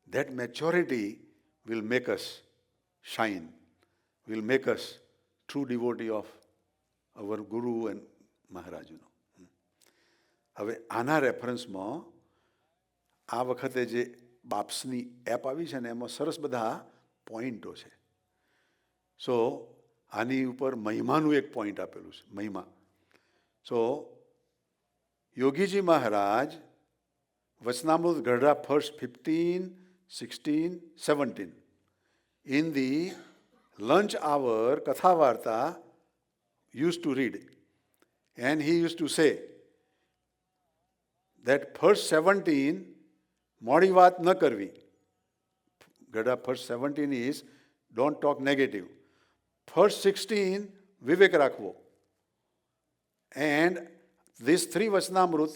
That maturity will make us shine, will make us true devotee of our ગુરુ એન્ડ મહારાજનો. હવે આના રેફરન્સમાં આ વખતે જે બાપ્સની એપ આવી છે ને, એમાં સરસ બધા પોઈન્ટો છે. સો આની ઉપર મહિમાનું એક પોઈન્ટ આપેલું છે, મહિમા. સો યોગીજી મહારાજ વચનામૃત Gadhada first 15, 16, 17 in the lunch hour, Katha Varta used to read. And he used to say that first 17, મોડી વાત ન કરવી. Gadha first 17 is don't talk negative. First 16, વિવેક રાખવો. And these 3 Vachanamrut,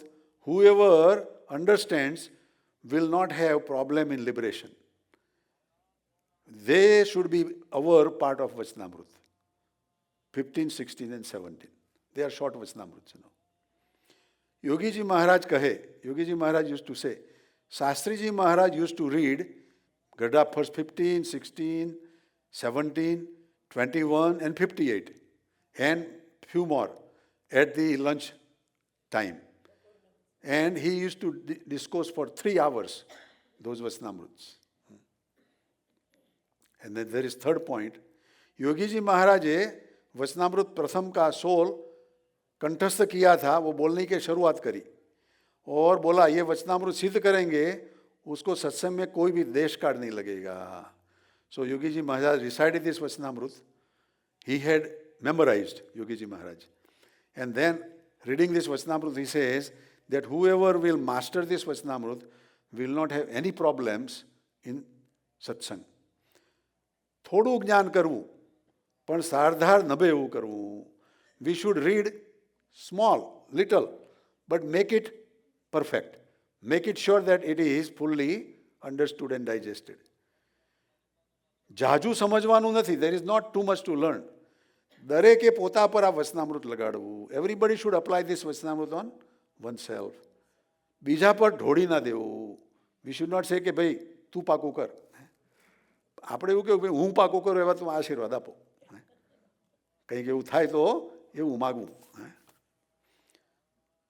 whoever understands will not have problem in liberation. They should be our part of Vachanamrut. 15, 16 and 17. They are short Vachanamruts, you know. Yogiji Maharaj kahe, Yogiji Maharaj used to say, Shastriji Maharaj used to read Gada first 15, 16, 17, 21 and 58 and few more at the lunch time. And he used to discourse for 3 hours, those Vachanamruts. And then there is third point. Yogi ji महाराज वचनामृत प्रथम का 16 कंठस्थ किया था, वो बोलने की शुरुआत करी और बोला ये वचनामृत सिद्ध करेंगे, उसको सत्संग में कोई भी देश काट नहीं लगेगा. So Yogi Ji Maharaj recited this Vachanamrut. He had memorized, Yogi Ji Maharaj. And then reading this Vachanamrut, he says that whoever will master this Vachanamrut will not have any problems in satsang. થોડું જ્ઞાન કરવું પણ સારધાર નભે એવું કરવું. We should read small, little, but make it perfect. Make it sure that it is fully understood and digested. જાજુ સમજવાનું નથી. There is not too much to learn. દરેકે પોતા પર આ વચનામૃત લગાડવું. Everybody should apply this Vachanamrut on oneself. બીજા પર ઢોળી ના દેવું. We should not say કે ભાઈ તું પાકું કર. આપણે એવું કેવું હું પાકું કરું એવા તમે આશીર્વાદ આપો. કંઈક એવું થાય તો એવું માગવું.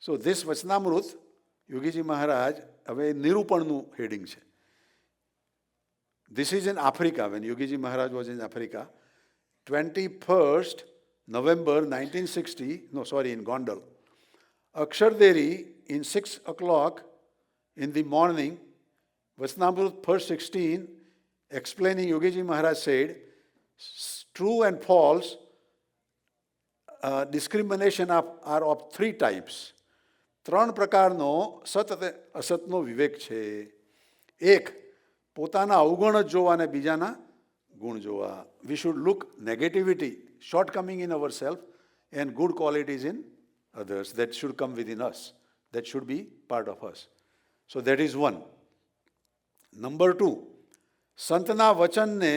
સો ધીસ વચનામૃત યોગીજી મહારાજ હવે નિરૂપણનું હેડિંગ છે. This is in Africa, when Yogiji Maharaj was in Africa. 21st November 1960, in Gondal. Aksharderi in 6 o'clock in the morning, Vachanamrut first 16, explaining Yogiji Maharaj said, true and false discrimination are of 3 types. 3 પ્રકારનો સત અને અસતનો વિવેક છે. એક, પોતાના અવગુણ જ જોવા અને બીજાના ગુણ જોવા. We should look negativity, shortcoming in ourselves and good qualities in others. That should come within us. That should be part of us. So that is 1. Number 2, સંતના વચનને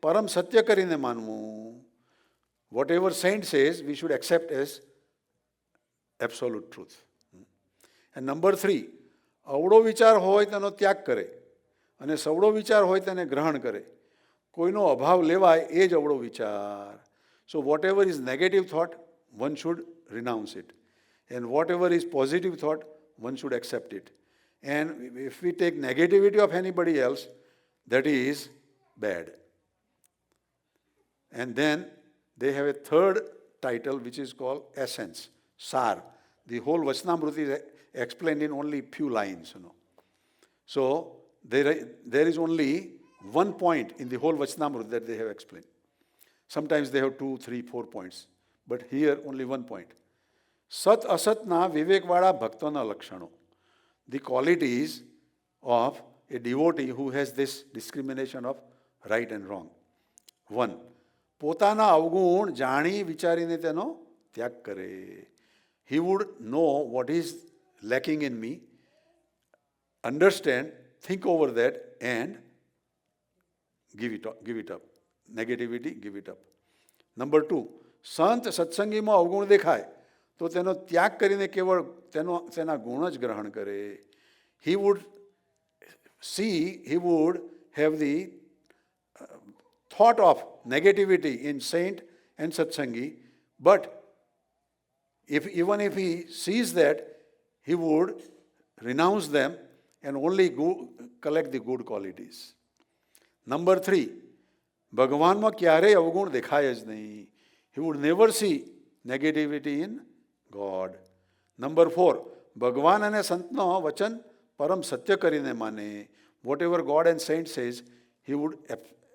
પરમ સત્ય કરીને માનવું. Whatever saint says, we should accept as absolute truth. And number 3, અવળો વિચાર હોય તેનો ત્યાગ કરે અને સવળો વિચાર હોય તેને ગ્રહણ કરે. કોઈનો અભાવ લેવાય એ જ અવળો વિચાર. So whatever is negative thought, one should renounce it. And whatever is positive thought, one should accept it. And if we take negativity of anybody else, that is bad. And then they have a third title which is called essence, sar. The whole Vachanamrut is explained in only few lines, you know. So there is only 1 point in the whole Vachanamrut that they have explained. Sometimes they have 2, 3, 4 points, but here only 1 point. Sat asatna vivekvada bhaktona lakshano. The qualities of a devotee who has this discrimination of right and wrong. 1, પોતાના અવગુણ જાણી વિચારીને તેનો ત્યાગ કરે. He would know what is lacking in me, understand, think over that and give it up. Negativity, give it up. Number 2, સંત સત્સંગીમાં અવગુણ દેખાય તો તેનો ત્યાગ કરીને કેવળ તેના ગુણ જ ગ્રહણ કરે. He would have the thought of negativity in saint and satsangi, but even if he sees that, he would renounce them and only collect the good qualities. Number 3, ભગવાનમાં ક્યારેય અવગુણ દેખાય જ નહીં. He would never see negativity in God. Number 4, ભગવાન અને સંતનો વચન પરમ સત્ય કરીને માને. Whatever God and saint says, he would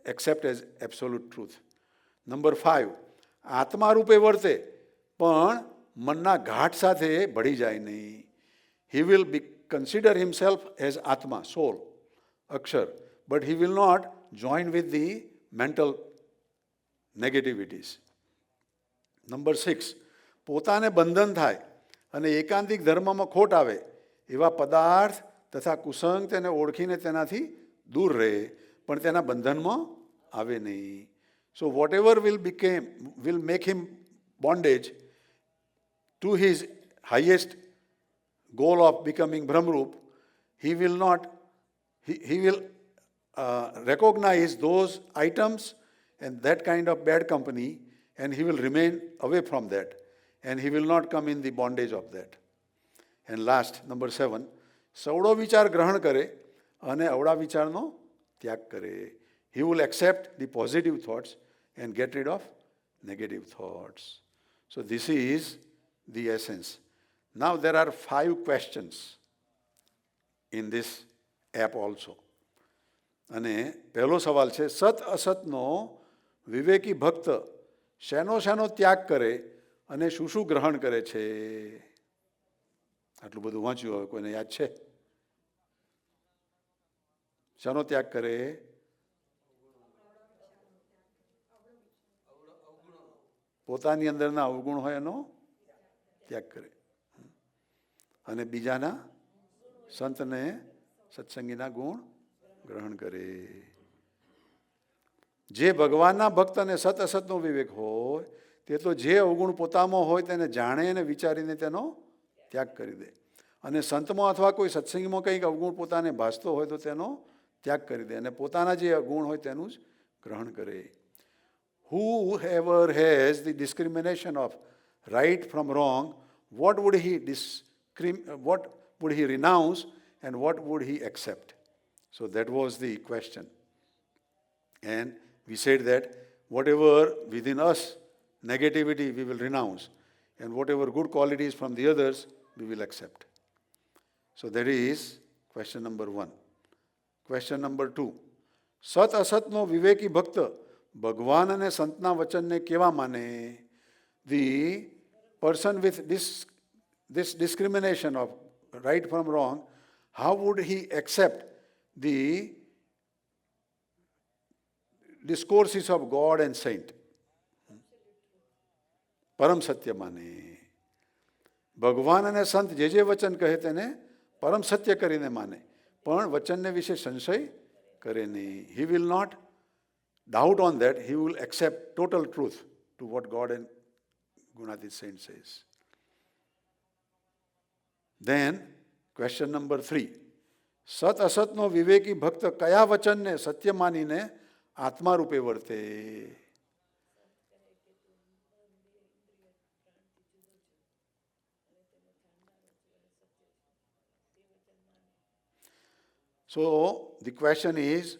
accept as absolute truth. Number 5, આત્મા રૂપે વર્તે પણ મનના ઘાટ સાથે ભળી જાય નહીં. He will consider himself as Atma, soul, Akshar, but he will not join with the mental negativities. Number 6, પોતાને બંધન થાય અને એકાંતિક ધર્મમાં ખોટ આવે એવા પદાર્થ તથા કુસંગ તેને ઓળખીને તેનાથી દૂર રહે પણ તેના બંધનમાં આવે નહીં. So whatever will make him bondage to his highest goal of becoming Brahmrup, he will not, he will recognize those items and that kind of bad company, and he will remain away from that, and he will not come in the bondage of that. And last, number 7, સવડો વિચાર ગ્રહણ કરે અને અવળા વિચારનો ત્યાગ કરે. He will accept the positive thoughts and get rid of negative thoughts. So this is the essence. Now there are 5 questions in this app also. અને પહેલો સવાલ છે, સત અસતનો વિવેકી ભક્ત શેનો શેનો ત્યાગ કરે અને શું શું ગ્રહણ કરે છે? આટલું બધું વાંચ્યું, હવે કોઈને યાદ છે? શાનો ત્યાગ કરે? પોતાની અંદરના અવગુણ હોય એનો ત્યાગ કરે અને બીજાના સંતને સત્સંગીના ગુણ ગ્રહણ કરે. જે ભગવાનના ભક્ત અને સત અસતનો વિવેક હોય તે તો જે અવગુણ પોતામાં હોય તેને જાણે અને વિચારીને તેનો ત્યાગ કરી દે અને સંતમાં અથવા કોઈ સત્સંગીમાં કંઈક અવગુણ પોતાને ભાસતો હોય તો તેનો ત્યાગ કરી દે અને પોતાના જે અવગુણ હોય તેનું જ ગ્રહણ કરે. Whoever has the discrimination of right from wrong, what would he renounce and what would he accept? So that was the question. And we said that whatever within us negativity we will renounce and whatever good qualities from the others we will accept. So that is question number 1. Question number 2. સત અસતનો વિવેકી ભક્ત ભગવાન અને સંતના વચનને કેવા માને? The person with this discrimination of right from wrong, how would he accept the discourses of God and saint? પરમ સત્ય માને. ભગવાન અને સંત જે વચન કહે તેને પરમ સત્ય કરીને માને પણ વચનને વિશે સંશય કરે નહીં. He will not doubt on that. He will accept total truth to what God and Gunatit saint says. Then question number 3. સત અસતનો વિવેકી ભક્ત કયા વચનને સત્ય માનીને આત્મા રૂપે વર્તે? So the question is,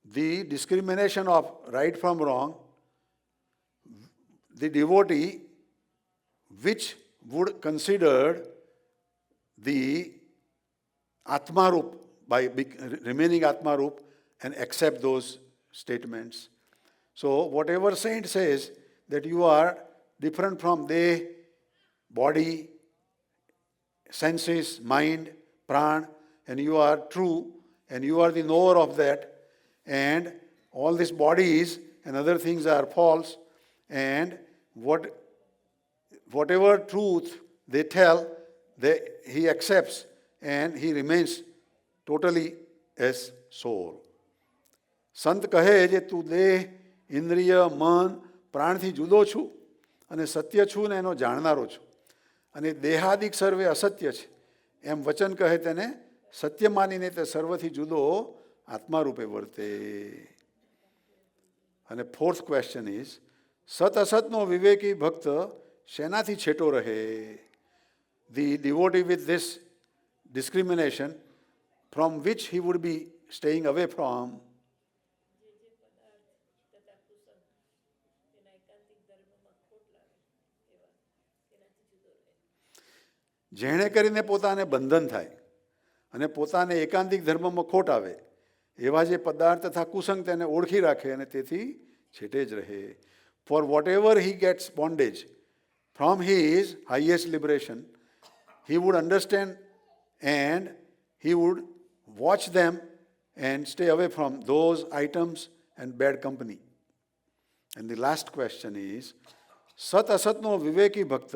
the discrimination of right from wrong, the devotee which would consider the Atmarup by remaining Atmarup and accept those statements. So whatever saint says that you are different from the body, senses, mind, pran, and you are true and you are the knower of that, and all these bodies and other things are false, and whatever truth they tell, he accepts and he remains totally as soul. સંત કહે જે તું દેહ, ઇન્દ્રિય, મન, પ્રાણથી જુદો છું અને સત્ય છું ને એનો જાણનારો છું અને દેહાદિક સર્વે અસત્ય છે એમ વચન કહે તેને સત્ય માનીને તે સર્વથી જુદો આત્મા રૂપે વર્તે. અને 4th question is, સત અસતનો વિવેકી ભક્ત શેનાથી છેટો રહે? The devotee with this discrimination, from which he would be staying away from? જેણે કરીને પોતાને બંધન થાય અને પોતાને એકાંતિક ધર્મમાં ખોટ આવે એવા જે પદાર્થ તથા કુસંગ તેને ઓળખી રાખે અને તેથી છેટે જ રહે. For whatever he gets bondage from his highest liberation he would understand and he would watch them and stay away from those items and bad company. And the last question is, સત અસતનો વિવેકી ભક્ત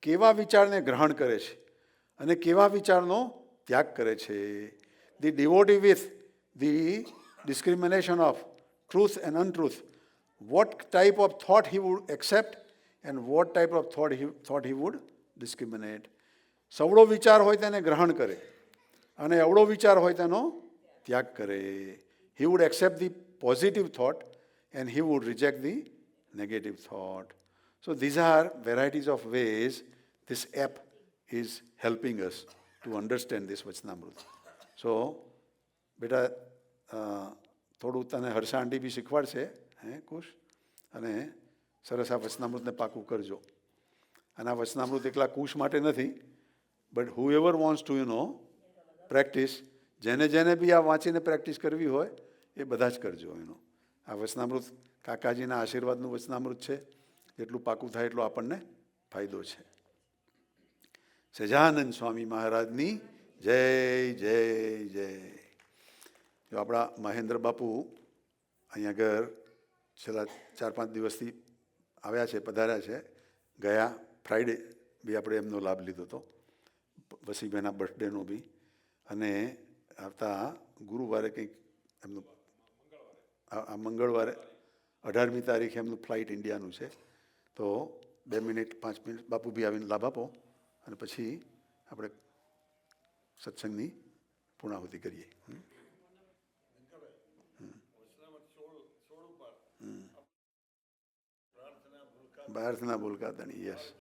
કેવા વિચારને ગ્રહણ કરે છે અને કેવા વિચારનો ત્યાગ કરે છે? The devotee with the discrimination of truth and untruth, what type of thought he would accept and what type of thought he would discriminate. સવળો વિચાર હોય તેને ગ્રહણ કરે અને અવળો વિચાર હોય તેનો ત્યાગ કરે. He would accept the positive thought and he would reject the negative thought. So these are varieties of ways this app is helping us to understand this Vachnaamrut. So બેટા થોડું તને હર્ષા આંટી બી શીખવાડશે, હે કુશ, અને સરસ આ વચનામૃતને પાકું કરજો. અને આ વચનામૃત એકલા કુશ માટે નથી, but who ever wants to practice, જેને જેને બી આ વાંચીને પ્રેક્ટિસ કરવી હોય એ બધા જ કરજો. આ વચનામૃત કાકાજીના આશીર્વાદનું વચનામૃત છે. જેટલું પાકું થાય એટલો આપણને ફાયદો છે. સહજાનંદ સ્વામી મહારાજની જય જય જય. જો આપણા મહેન્દ્ર બાપુ અહીંયા ઘર છેલ્લા 4-5 દિવસથી આવ્યા છે, પધાર્યા છે. ગયા ફ્રાઈડે બી આપણે એમનો લાભ લીધો હતો, વસીભાઈના બર્થડેનો બી. અને આવતા ગુરુવારે કંઈક એમનું, આ મંગળવારે 18મી તારીખે એમનું ફ્લાઇટ ઇન્ડિયાનું છે. તો 2 મિનિટ 5 મિનિટ બાપુ બી આવીને લાભ આપો અને પછી આપણે સત્સંગની પૂર્ણાહુતિ કરીએ. પ્રાર્થના ભૂલકાતણી, યસ.